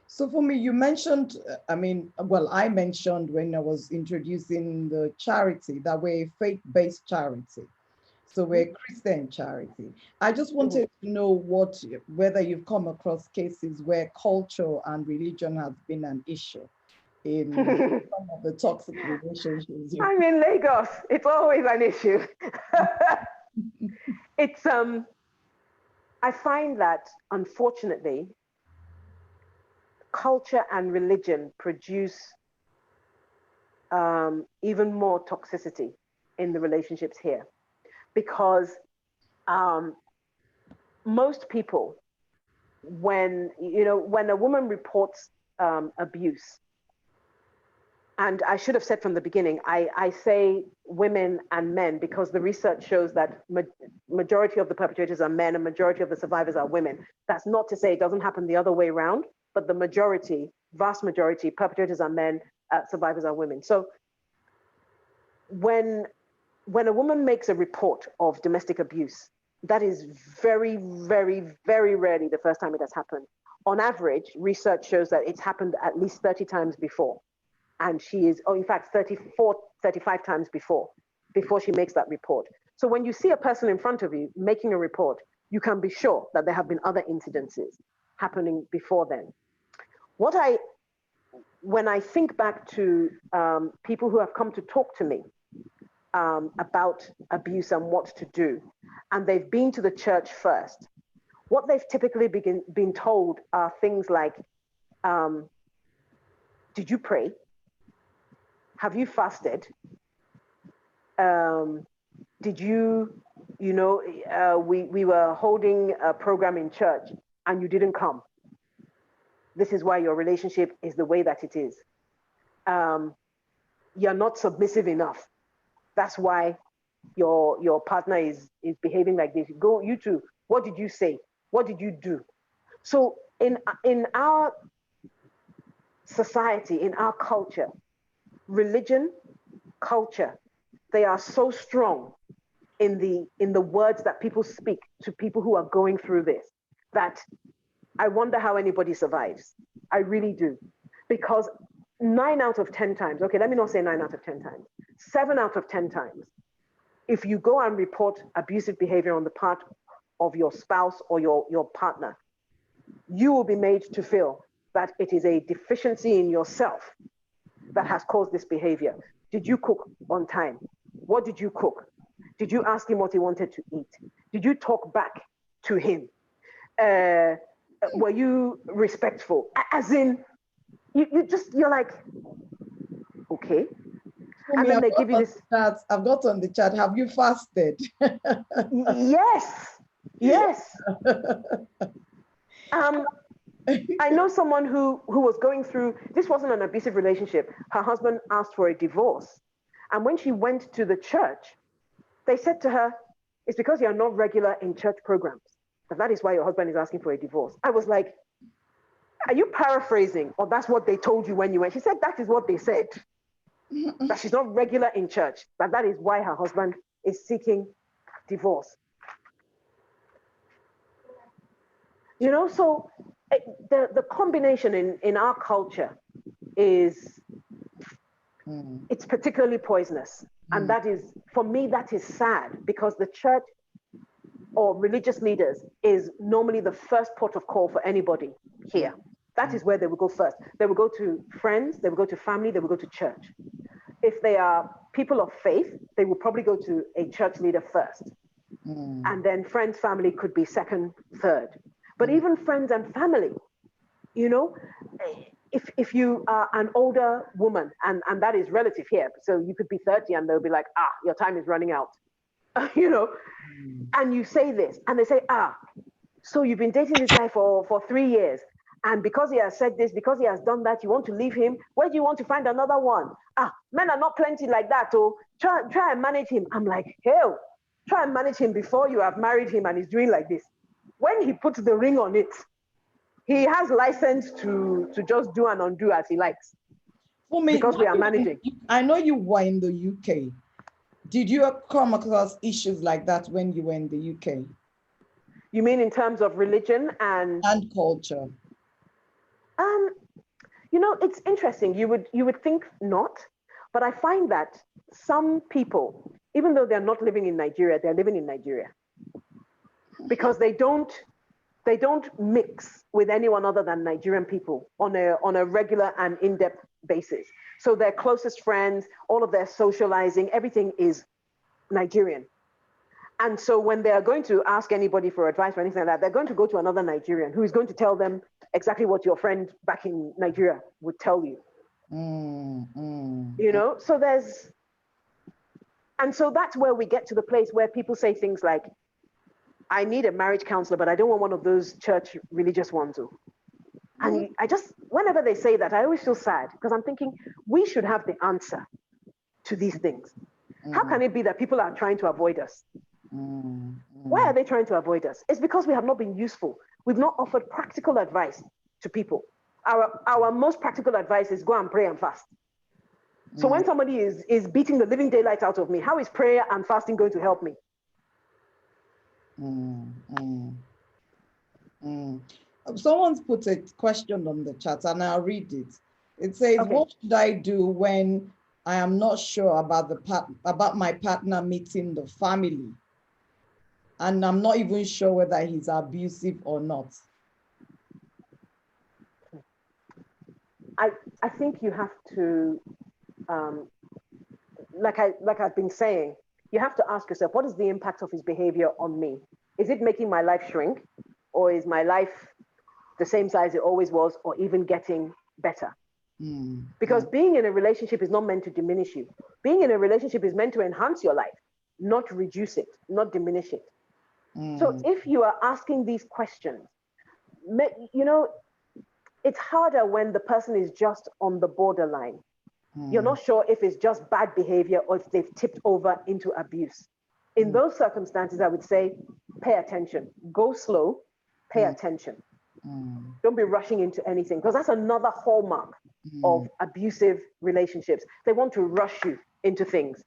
So for me, you mentioned, I mentioned when I was introducing the charity that we're a faith-based charity. So we're a Christian charity. I just wanted to know whether you've come across cases where culture and religion has been an issue in some of the toxic relationships. I'm in Lagos. It's always an issue. It's I find that unfortunately, culture and religion produce even more toxicity in the relationships here, because most people, when a woman reports abuse, and I should have said from the beginning, I say women and men because the research shows that majority of the perpetrators are men and majority of the survivors are women. That's not to say it doesn't happen the other way around, but the majority, vast majority, perpetrators are men, survivors are women. So when a woman makes a report of domestic abuse, that is very, very, very rarely the first time it has happened. On average, research shows that it's happened at least 30 times before. And she is, in fact, 34, 35 times before she makes that report. So when you see a person in front of you making a report, you can be sure that there have been other incidences happening before then. When I think back to people who have come to talk to me about abuse and what to do, and they've been to the church first, what they've typically been told are things like, did you pray? Have you fasted? Did you, we were holding a program in church and you didn't come. This is why your relationship is the way that it is. You're not submissive enough. That's why your partner is behaving like this. Go, you two, what did you say? What did you do? So in our society, in our culture, religion, culture, they are so strong in the words that people speak to people who are going through this, that I wonder how anybody survives. I really do. Because 9 out of 10 times, okay, let me not say 9 out of 10 times, 7 out of 10 times, if you go and report abusive behavior on the part of your spouse or your partner, you will be made to feel that it is a deficiency in yourself that has caused this behavior. Did you cook on time? What did you cook? Did you ask him what he wanted to eat? Did you talk back to him? Were you respectful? As in, you're like, okay. And then they give you this. I've got on the chat. Have you fasted? Yes. I know someone who was going through, this wasn't an abusive relationship. Her husband asked for a divorce. And when she went to the church, they said to her, it's because you're not regular in church programs. That is why your husband is asking for a divorce. I was like, are you paraphrasing? Or that's what they told you when you went? She said, that is what they said. That she's not regular in church. That is why her husband is seeking divorce. You know, so the combination in our culture is, it's particularly poisonous. And that is, for me, that is sad, because the church or religious leaders is normally the first port of call for anybody here. That is where they will go first. They will go to friends, they will go to family, they will go to church. If they are people of faith, they will probably go to a church leader first. And then friends, family could be second, third. But even friends and family, you know, if you are an older woman, and that is relative here, so you could be 30 and they'll be like, your time is running out, you know, and you say this, and they say, so you've been dating this guy for 3 years, and because he has said this, because he has done that, you want to leave him? Where do you want to find another one? Men are not plenty like that, oh, try and manage him. I'm like, hell, try and manage him before you have married him and he's doing like this. When he puts the ring on it, he has license to just do and undo as he likes. For me, because we are managing. I know you were in the UK. Did you come across issues like that when you were in the UK? You mean in terms of religion and culture? You know, it's interesting. You would think not, but I find that some people, even though they're not living in Nigeria, they're living in Nigeria because they don't mix with anyone other than Nigerian people on a regular and in-depth basis. So their closest friends, all of their socializing, everything is Nigerian. And so when they are going to ask anybody for advice or anything like that, they're going to go to another Nigerian who is going to tell them exactly what your friend back in Nigeria would tell you. You know, so so that's where we get to the place where people say things like, I need a marriage counselor, but I don't want one of those church religious ones. And I just, whenever they say that, I always feel sad because I'm thinking we should have the answer to these things. How can it be that people are trying to avoid us? Why are they trying to avoid us? It's because we have not been useful. We've not offered practical advice to people. Our most practical advice is go and pray and fast. So when somebody is beating the living daylight out of me, how is prayer and fasting going to help me? Someone's put a question on the chat and I'll read it. It says, okay, what should I do when I am not sure about my partner meeting the family? And I'm not even sure whether he's abusive or not. I think you have to, like I've been saying, you have to ask yourself, what is the impact of his behavior on me? Is it making my life shrink? Or is my life the same size it always was, or even getting better? Because being in a relationship is not meant to diminish you. Being in a relationship is meant to enhance your life, not reduce it, not diminish it. So if you are asking these questions, you know, it's harder when the person is just on the borderline. You're not sure if it's just bad behavior or if they've tipped over into abuse. In those circumstances, I would say, pay attention, go slow, pay attention. Don't be rushing into anything, because that's another hallmark of abusive relationships. They want to rush you into things.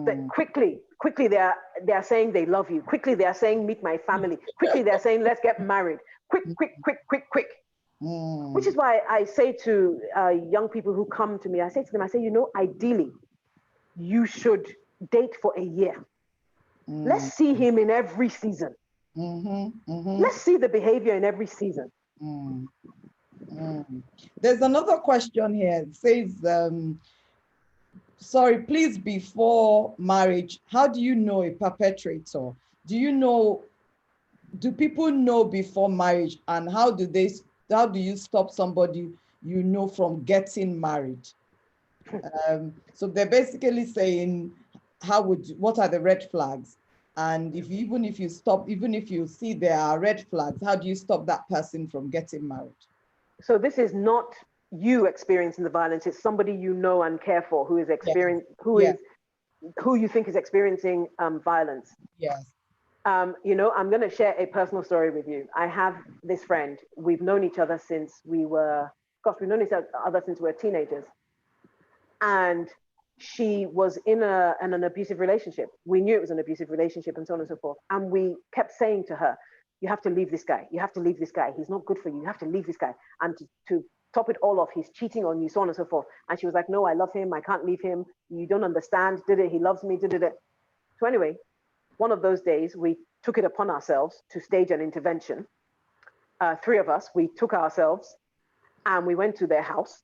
That quickly they are saying they love you. Quickly they are saying meet my family. Quickly they are saying let's get married. Quick. Which is why I say to young people who come to me, I say to them, ideally, you should date for a year. Let's see him in every season. Let's see the behavior in every season. There's another question here. It says, sorry, please, before marriage, how do you know a perpetrator? Do people know before marriage, and how do you stop somebody from getting married? So they're basically saying, what are the red flags? And even if you see there are red flags, how do you stop that person from getting married? So this is not you experiencing the violence, it's somebody you know and care for who is who you think is experiencing violence. Yes. I'm going to share a personal story with you. I have this friend. We've known each other since we were teenagers. And she was in an abusive relationship. We knew it was an abusive relationship and so on and so forth. And we kept saying to her, you have to leave this guy. You have to leave this guy. He's not good for you. You have to leave this guy. And to top it all off, he's cheating on you, so on and so forth. And she was like, no, I love him. I can't leave him. You don't understand. He loves me. So anyway, one of those days, we took it upon ourselves to stage an intervention. 3 of us, we took ourselves and we went to their house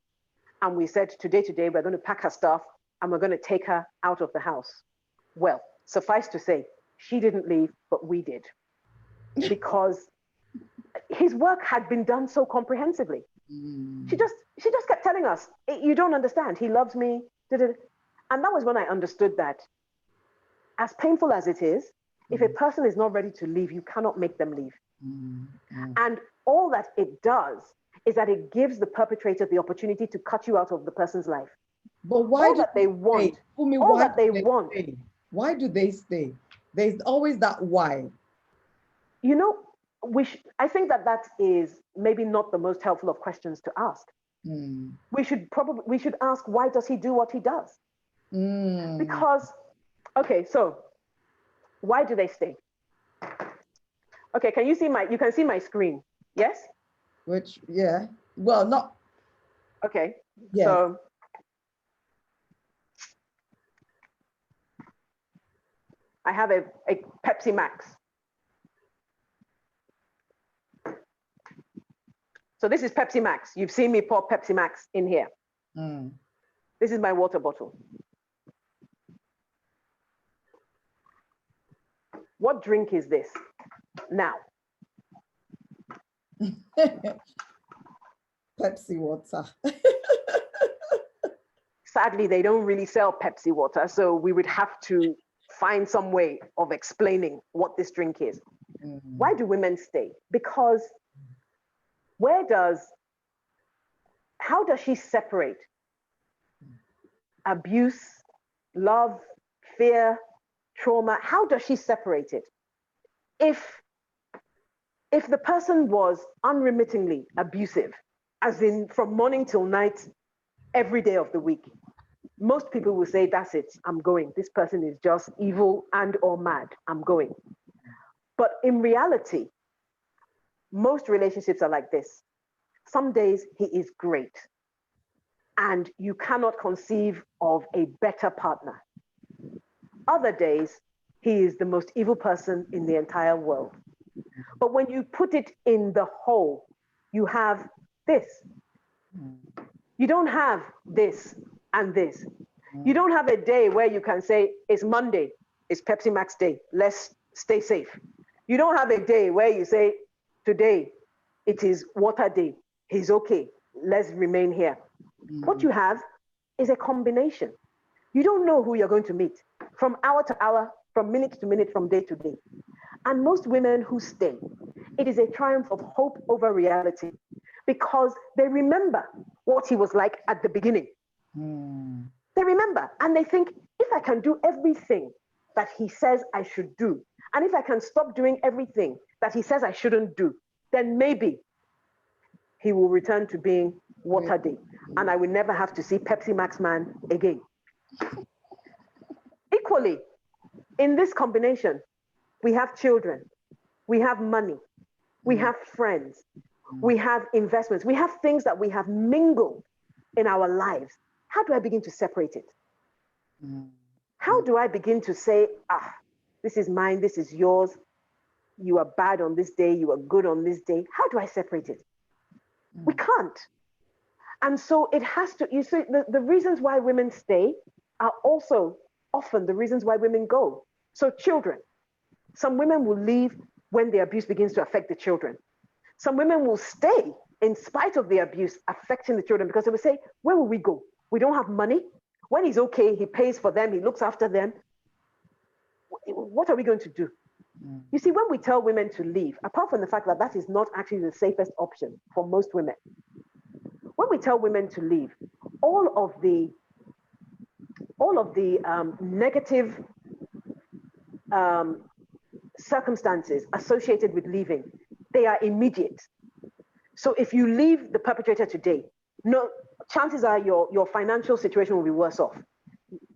and we said, today, we're going to pack her stuff and we're going to take her out of the house. Well, suffice to say, she didn't leave, but we did. Because his work had been done so comprehensively. She just kept telling us, you don't understand. He loves me. And that was when I understood that as painful as it is, if a person is not ready to leave, you cannot make them leave. And all that it does is that it gives the perpetrator the opportunity to cut you out of the person's life. But why do they want? Why do they stay? There's always that why. I think that is maybe not the most helpful of questions to ask. We should ask, why does he do what he does? Because, okay, so why do they stay? Okay, you can see my screen, yes? Well, not. Okay, yes. So I have a Pepsi Max. So this is Pepsi Max. You've seen me pour Pepsi Max in here. This is my water bottle. What drink is this now? Pepsi water. Sadly, they don't really sell Pepsi water, so we would have to find some way of explaining what this drink is. Why do women stay? Because how does she separate abuse, love, fear, trauma? How does she separate it? If the person was unremittingly abusive, as in from morning till night, every day of the week, most people will say, that's it, I'm going. This person is just evil and or mad, I'm going. But in reality, most relationships are like this. Some days he is great and you cannot conceive of a better partner. Other days, he is the most evil person in the entire world. But when you put it in the whole, you have this. You don't have this and this. You don't have a day where you can say, it's Monday, it's Pepsi Max day, let's stay safe. You don't have a day where you say, today, it is water day, he's okay, let's remain here. What you have is a combination. You don't know who you're going to meet from hour to hour, from minute to minute, from day to day. And most women who stay, it is a triumph of hope over reality because they remember what he was like at the beginning. They remember and they think, if I can do everything that he says I should do, and if I can stop doing everything that he says I shouldn't do, then maybe he will return to being water day and I will never have to see Pepsi Max man again. equally, in this combination, we have children, we have money, we have friends, we have investments, we have things that we have mingled in our lives. How do I begin to separate it? How do I begin to say, this is mine, this is yours, you are bad on this day, you are good on this day? How do I separate it? We can't. And so it has to, you see, the reasons why women stay are also often the reasons why women go. So children, some women will leave when the abuse begins to affect the children. Some women will stay in spite of the abuse affecting the children because they will say, where will we go? We don't have money. When he's okay, he pays for them, he looks after them. What are we going to do? You see, when we tell women to leave, apart from the fact that that is not actually the safest option for most women, when we tell women to leave, all of the negative circumstances associated with leaving, they are immediate. So if you leave the perpetrator today, no, chances are your financial situation will be worse off.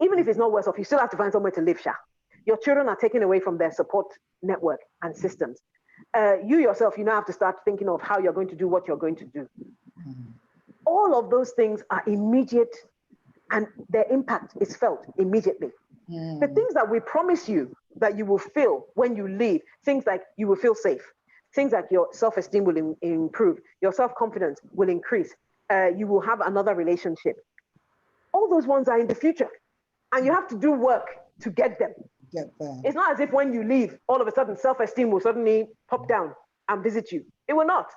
Even if it's not worse off, you still have to find somewhere to live, Sha. Your children are taken away from their support network and systems. You yourself, you now have to start thinking of how you're going to do what you're going to do. All of those things are immediate and their impact is felt immediately. The things that we promise you that you will feel when you leave, things like you will feel safe, things like your self-esteem will improve, your self-confidence will increase, you will have another relationship. All those ones are in the future and you have to do work to get them. It's not as if when you leave, all of a sudden self-esteem will suddenly pop down and visit you. It will not.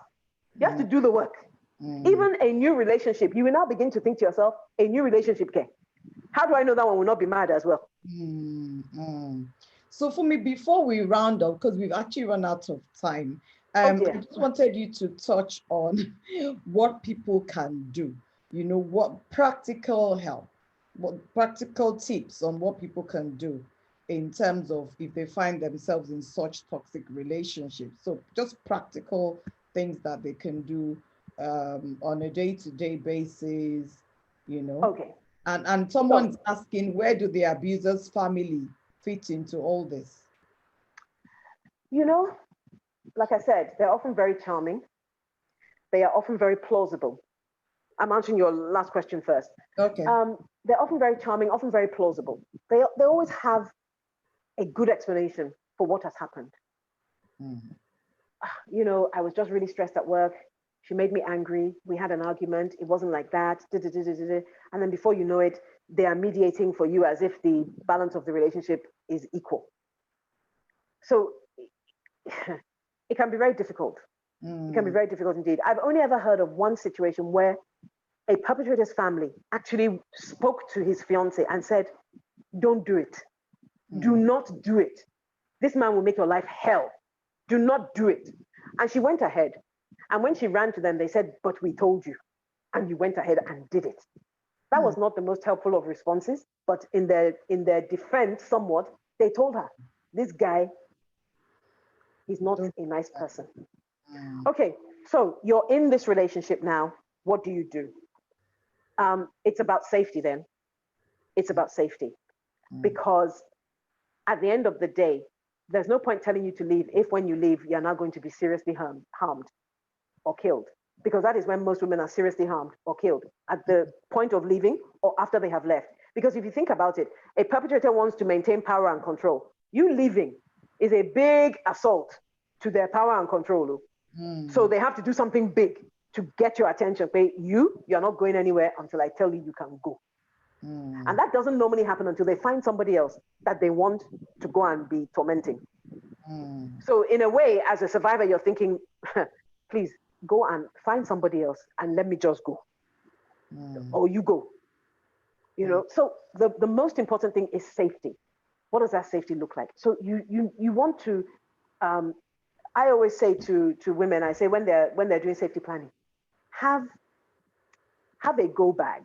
You have to do the work. Even a new relationship, you will now begin to think to yourself, a new relationship, okay, how do I know that one will not be mad as well? So for me, before we round up, because we've actually run out of time, I just wanted you to touch on what people can do, what practical help, what practical tips on what people can do in terms of if they find themselves in such toxic relationships. So just practical things that they can do on a day-to-day basis, Okay. And someone's asking, where do the abuser's family fit into all this? Like I said, they're often very charming. They are often very plausible. I'm answering your last question first. Okay. They're often very charming, often very plausible. They always have a good explanation for what has happened. I was just really stressed at work. She made me angry. We had an argument. It wasn't like that. And then before you know it, they are mediating for you as if the balance of the relationship is equal. So it can be very difficult. It can be very difficult indeed. I've only ever heard of one situation where a perpetrator's family actually spoke to his fiance and said, don't do it. Do not do it. This man will make your life hell. Do not do it. And she went ahead. And when she ran to them, they said, but we told you. And you went ahead and did it. That was not the most helpful of responses, but in their defense, somewhat, they told her, this guy, he's not a nice person. Okay, so you're in this relationship now. What do you do? It's about safety then. It's about safety. Because at the end of the day, there's no point telling you to leave if when you leave, you're not going to be seriously harmed or killed. Because that is when most women are seriously harmed or killed, at the point of leaving or after they have left. Because if you think about it, a perpetrator wants to maintain power and control. You leaving is a big assault to their power and control. So they have to do something big to get your attention. But you're not going anywhere until I tell you you can go. And that doesn't normally happen until they find somebody else that they want to go and be tormenting. So in a way, as a survivor, you're thinking, please go and find somebody else and let me just go. Or you go. So the most important thing is safety. What does that safety look like? So you want to, I always say to women, I say when they're doing safety planning, have a go bag.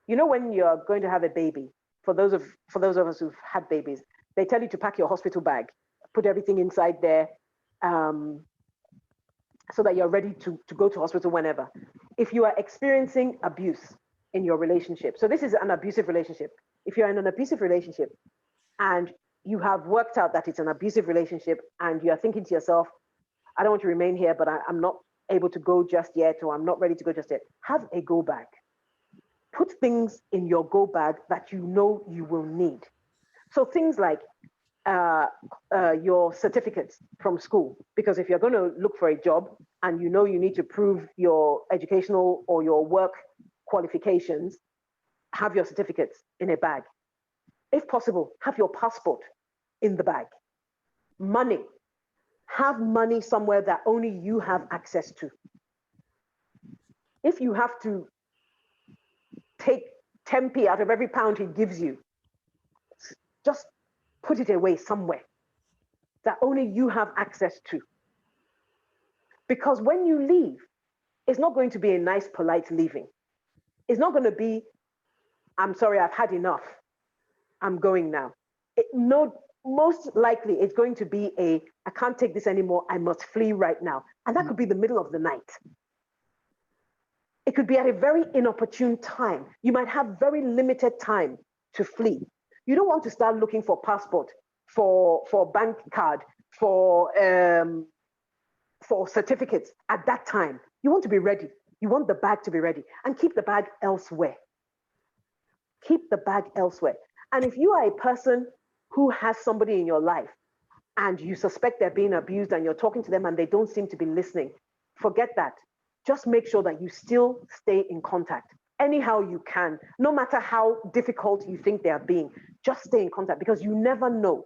When you're going to have a baby, for those of us who've had babies, they tell you to pack your hospital bag, put everything inside there, so that you're ready to go to hospital whenever. If you are experiencing abuse in your relationship, so this is an abusive relationship, if you're in an abusive relationship and you have worked out that it's an abusive relationship and you're thinking to yourself, I don't want to remain here, but I'm not able to go just yet, or I'm not ready to go just yet, have a go bag. Put things in your go bag that you know you will need. So things like your certificates from school, because if you're going to look for a job and you know you need to prove your educational or your work qualifications, have your certificates in a bag. If possible, have your passport in the bag. Money. Have money somewhere that only you have access to. If you have to take 10p out of every pound he gives you, just put it away somewhere that only you have access to. Because when you leave, it's not going to be a nice, polite leaving. It's not going to be, I'm sorry, I've had enough. I'm going now. Most likely it's going to be I can't take this anymore. I must flee right now. And that could be the middle of the night. It could be at a very inopportune time. You might have very limited time to flee. You don't want to start looking for passport, for bank card, for certificates at that time. You want to be ready. You want the bag to be ready, and keep the bag elsewhere. Keep the bag elsewhere. And if you are a person who has somebody in your life and you suspect they're being abused and you're talking to them and they don't seem to be listening, forget that. Just make sure that you still stay in contact anyhow you can, no matter how difficult you think they are being. Just stay in contact, because you never know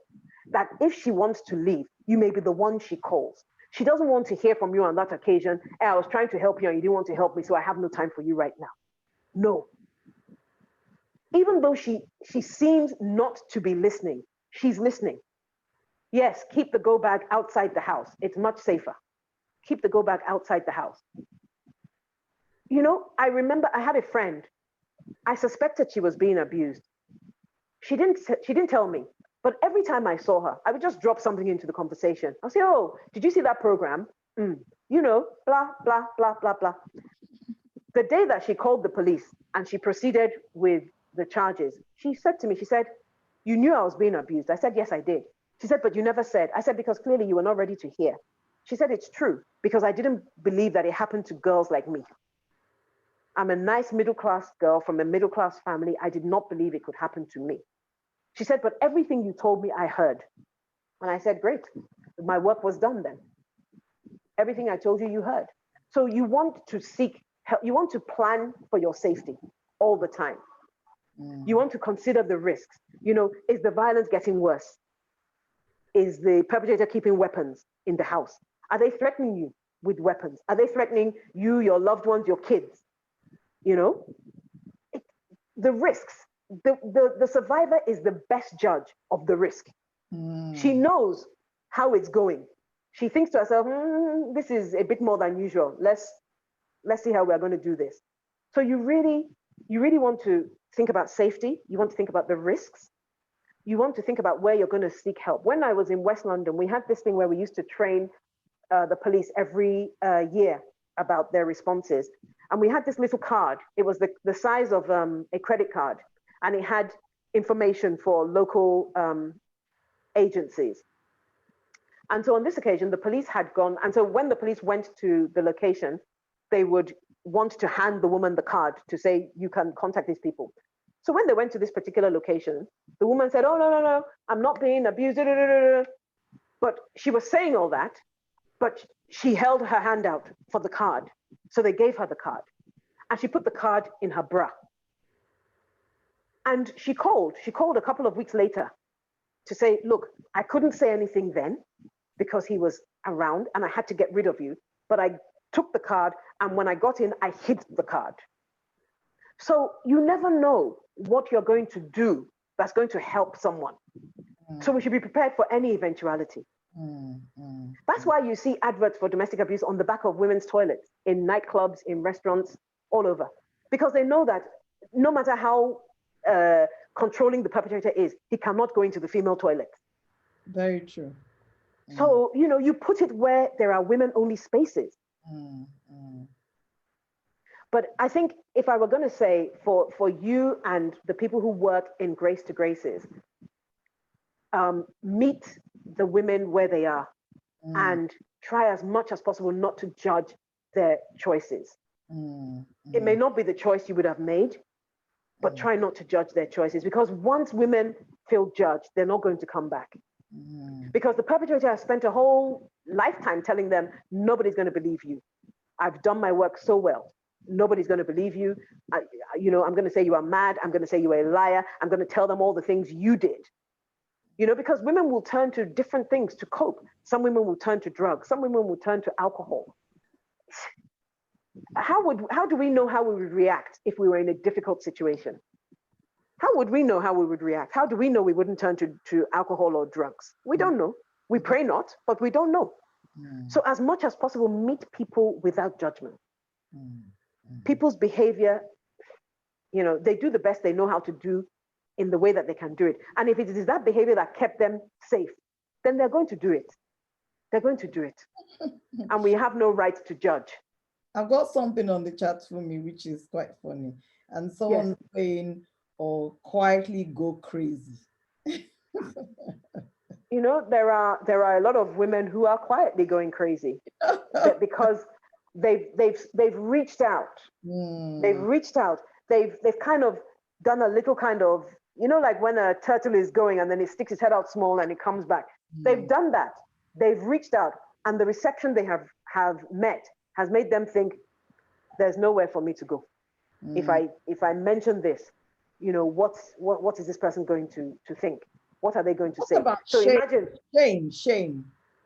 that if she wants to leave, you may be the one she calls. She doesn't want to hear from you on that occasion. Hey, I was trying to help you and you didn't want to help me, so I have no time for you right now. No. Even though she seems not to be listening, she's listening. Yes, keep the go bag outside the house. It's much safer. Keep the go bag outside the house. You know, I remember I had a friend. I suspected she was being abused. She didn't tell me, but every time I saw her, I would just drop something into the conversation. I'll say, oh, did you see that program? You know, blah, blah, blah, blah, blah. The day that she called the police and she proceeded with the charges, she said to me, she said, you knew I was being abused. I said, yes, I did. She said, but you never said. I said, because clearly you were not ready to hear. She said, it's true, because I didn't believe that it happened to girls like me. I'm a nice middle-class girl from a middle-class family. I did not believe it could happen to me. She said, but everything you told me, I heard. And I said, great, my work was done then. Everything I told you, you heard. So you want to seek help. You want to plan for your safety all the time. You want to consider the risks. You know, is the violence getting worse? Is the perpetrator keeping weapons in the house? Are they threatening you with weapons? Are they threatening you, your loved ones, your kids? You know, the risks. The survivor is the best judge of the risk. She knows how it's going. She thinks to herself, this is a bit more than usual. Let's see how we're going to do this. So you really want to think about safety. You want to think about the risks. You want to think about where you're going to seek help. When I was in West London, we had this thing where we used to train the police every year about their responses. And we had this little card. It was the size of a credit card. And it had information for local agencies. And so on this occasion, the police had gone. And so when the police went to the location, they would want to hand the woman the card to say, you can contact these people. So when they went to this particular location, the woman said, oh, no, I'm not being abused. But she was saying all that, but she held her hand out for the card. So they gave her the card. And she put the card in her bra. And she called a couple of weeks later to say, look, I couldn't say anything then because he was around and I had to get rid of you. But I took the card, and when I got in, I hid the card. So you never know what you're going to do that's going to help someone. So we should be prepared for any eventuality. That's why you see adverts for domestic abuse on the back of women's toilets, in nightclubs, in restaurants, all over. Because they know that no matter how controlling the perpetrator is, he cannot go into the female toilet. Very true. So, you put it where there are women-only spaces. But I think if I were going to say for you and the people who work in Grace to Graces, meet the women where they are and try as much as possible not to judge their choices. It may not be the choice you would have made, but try not to judge their choices, because once women feel judged, they're not going to come back. Because the perpetrator has spent a whole lifetime telling them, nobody's going to believe you. I've done my work so well. Nobody's going to believe you. I'm going to say you are mad. I'm going to say you are a liar. I'm going to tell them all the things you did. Because women will turn to different things to cope. Some women will turn to drugs. Some women will turn to alcohol. How do we know how we would react if we were in a difficult situation? How would we know how we would react? How do we know we wouldn't turn to alcohol or drugs? We don't know. We pray not, but we don't know. So as much as possible, meet people without judgment. People's behavior, they do the best they know how to do in the way that they can do it. And if it is that behavior that kept them safe, then they're going to do it. They're going to do it. And we have no right to judge. I've got something on the chat for me, which is quite funny. And someone saying, or quietly go crazy. There are a lot of women who are quietly going crazy because they've reached out. They've reached out. They've kind of done a little kind of, like when a turtle is going and then it sticks its head out small and it comes back. They've done that. They've reached out, and the reception they have met has made them think there's nowhere for me to go. If I mention this, what is this person going to think? What are they going to say? So shame, imagine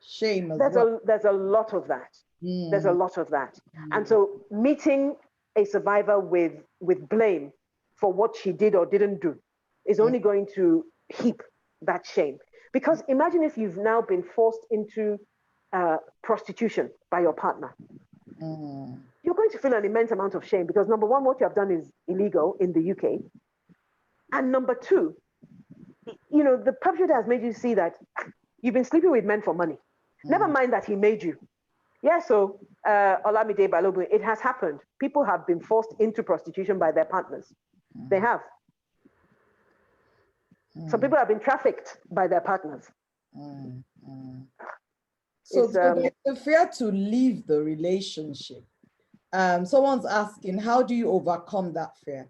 shame as well. There's a lot of that. There's a lot of that. And so meeting a survivor with blame for what she did or didn't do is only going to heap that shame. Because imagine if you've now been forced into prostitution by your partner. You're going to feel an immense amount of shame because, number one, what you have done is illegal in the UK. And number two, the perpetrator has made you see that you've been sleeping with men for money. Never mind that he made you. Yeah, so Olamide Balogun, it has happened. People have been forced into prostitution by their partners. They have. Some people have been trafficked by their partners. So the fear to leave the relationship. Someone's asking, how do you overcome that fear?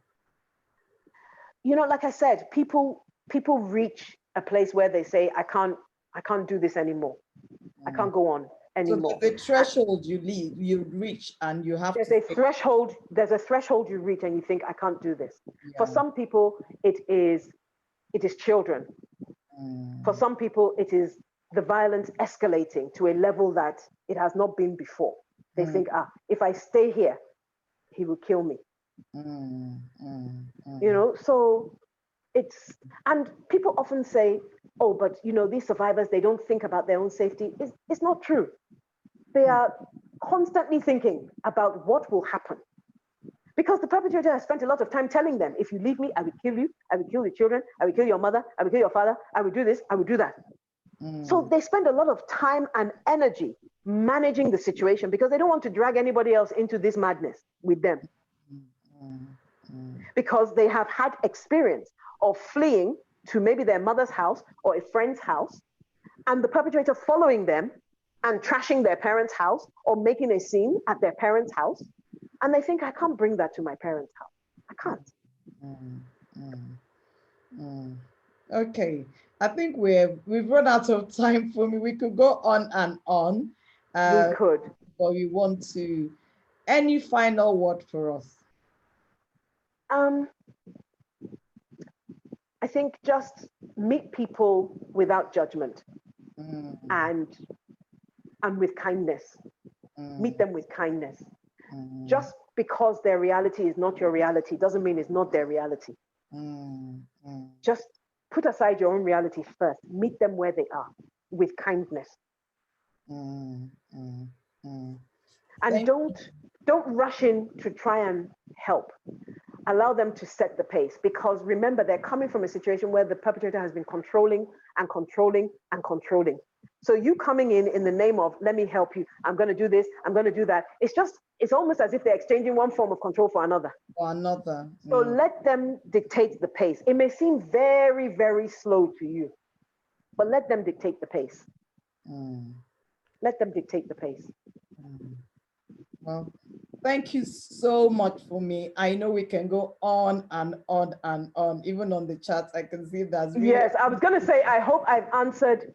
Like I said, people reach a place where they say, I can't do this anymore. I can't go on anymore. So the threshold you reach, and you have there's a threshold you reach and you think, I can't do this. Yeah. For some people, it is children. For some people, it is the violence escalating to a level that it has not been before. They think, if I stay here, he will kill me. So and people often say, oh, but these survivors, they don't think about their own safety. It's not true. They are constantly thinking about what will happen. Because the perpetrator has spent a lot of time telling them, if you leave me, I will kill you, I will kill your children, I will kill your mother, I will kill your father, I will do this, I will do that. So they spend a lot of time and energy managing the situation because they don't want to drag anybody else into this madness with them. Because they have had experience of fleeing to maybe their mother's house or a friend's house, and the perpetrator following them and trashing their parents' house or making a scene at their parents' house. And they think, I can't bring that to my parents' house. I can't. Okay. I think we've run out of time for me. We could go on and on. We could. But we want to, any final word for us? I think just meet people without judgment and with kindness. Meet them with kindness. Just because their reality is not your reality doesn't mean it's not their reality. Just put aside your own reality first. Meet them where they are with kindness. And don't rush in to try and help. Allow them to set the pace, because remember, they're coming from a situation where the perpetrator has been controlling and controlling and controlling. So you coming in the name of, let me help you, I'm going to do this, I'm going to do that. It's almost as if they're exchanging one form of control for another. For another. So let them dictate the pace. It may seem very, very slow to you, but let them dictate the pace. Let them dictate the pace. Well, thank you so much for me. I know we can go on and on and on. Even on the chat, I can see that's really... Yes, I was going to say, I hope I've answered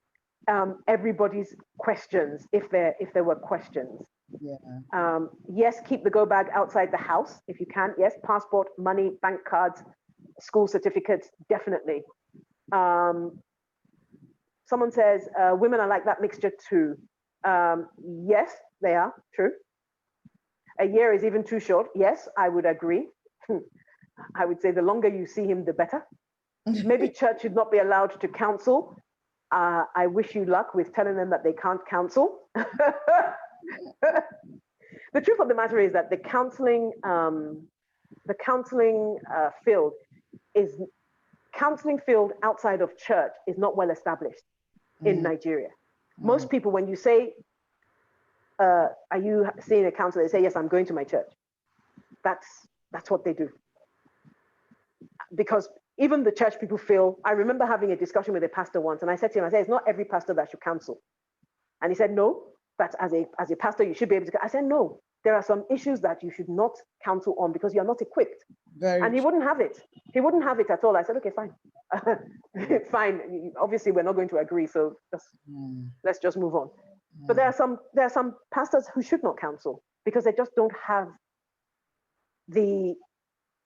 everybody's questions, if there were questions. Yeah. Yes, keep the go bag outside the house if you can. Yes, passport, money, bank cards, school certificates, definitely. Someone says, women are like that mixture too. Yes, they are, true. A year is even too short. Yes, I would agree. I would say the longer you see him, the better. Maybe church should not be allowed to counsel. I wish you luck with telling them that they can't counsel. The truth of the matter is that the counseling field outside of church is not well established in Nigeria. Most people, when you say, are you seeing a counselor? They say, yes, I'm going to my church. That's what they do. Because even the church people feel, I remember having a discussion with a pastor once, and I said to him, I said, it's not every pastor that should counsel. And he said, no, but as a pastor, you should be able to. I said, no, there are some issues that you should not counsel on because you're not equipped. And he wouldn't have it. He wouldn't have it at all. I said, okay, fine. Fine. Obviously, we're not going to agree, so let's just move on. But there are some pastors who should not counsel because they just don't have the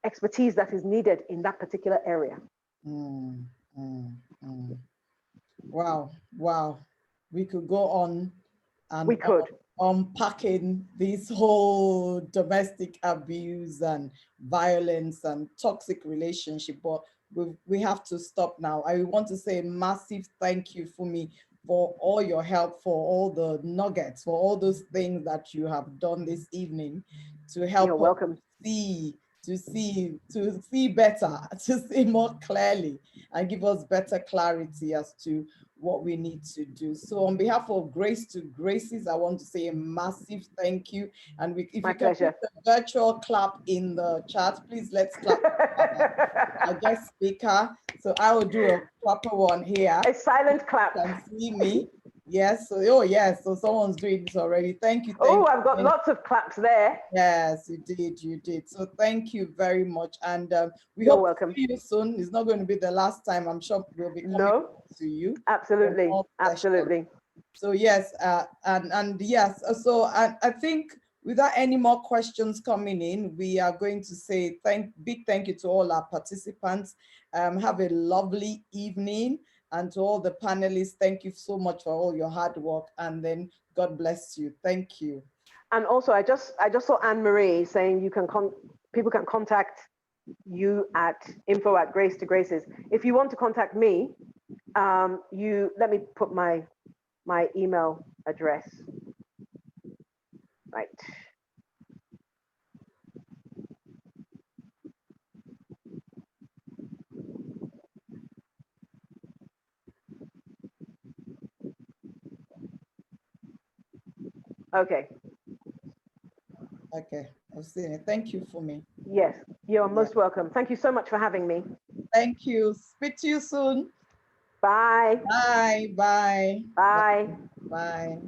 expertise that is needed in that particular area. Wow. We could go on and we could unpacking this whole domestic abuse and violence and toxic relationship, but we have to stop now. I want to say a massive thank you for me for all your help, for all the nuggets, for all those things that you have done this evening to help You're us welcome. to see better, to see more clearly and give us better clarity as to what we need to do. So on behalf of Grace to Graces, I want to say a massive thank you. And if you can put the virtual clap in the chat, please let's clap. Our guest speaker. So I will do a proper one here. A silent clap. You can see me. Yes. So, yes. So someone's doing this already. Thank you. I've got lots of claps there. Yes, you did. So thank you very much. And we You're hope welcome. to see you soon. It's not going to be the last time. I'm sure we'll be coming to you. Absolutely. So yes, and yes. So I think without any more questions coming in, we are going to say big thank you to all our participants. Have a lovely evening. And to all the panelists, thank you so much for all your hard work. And then God bless you. Thank you. And also, I just saw Anne-Marie saying people can contact you at info@grace2graces. If you want to contact me, let me put my email address. Right. Okay. I've seen it. Thank you for me. Yes, you're most welcome. Thank you so much for having me. Thank you. Speak to you soon. Bye. Bye. Bye. Bye.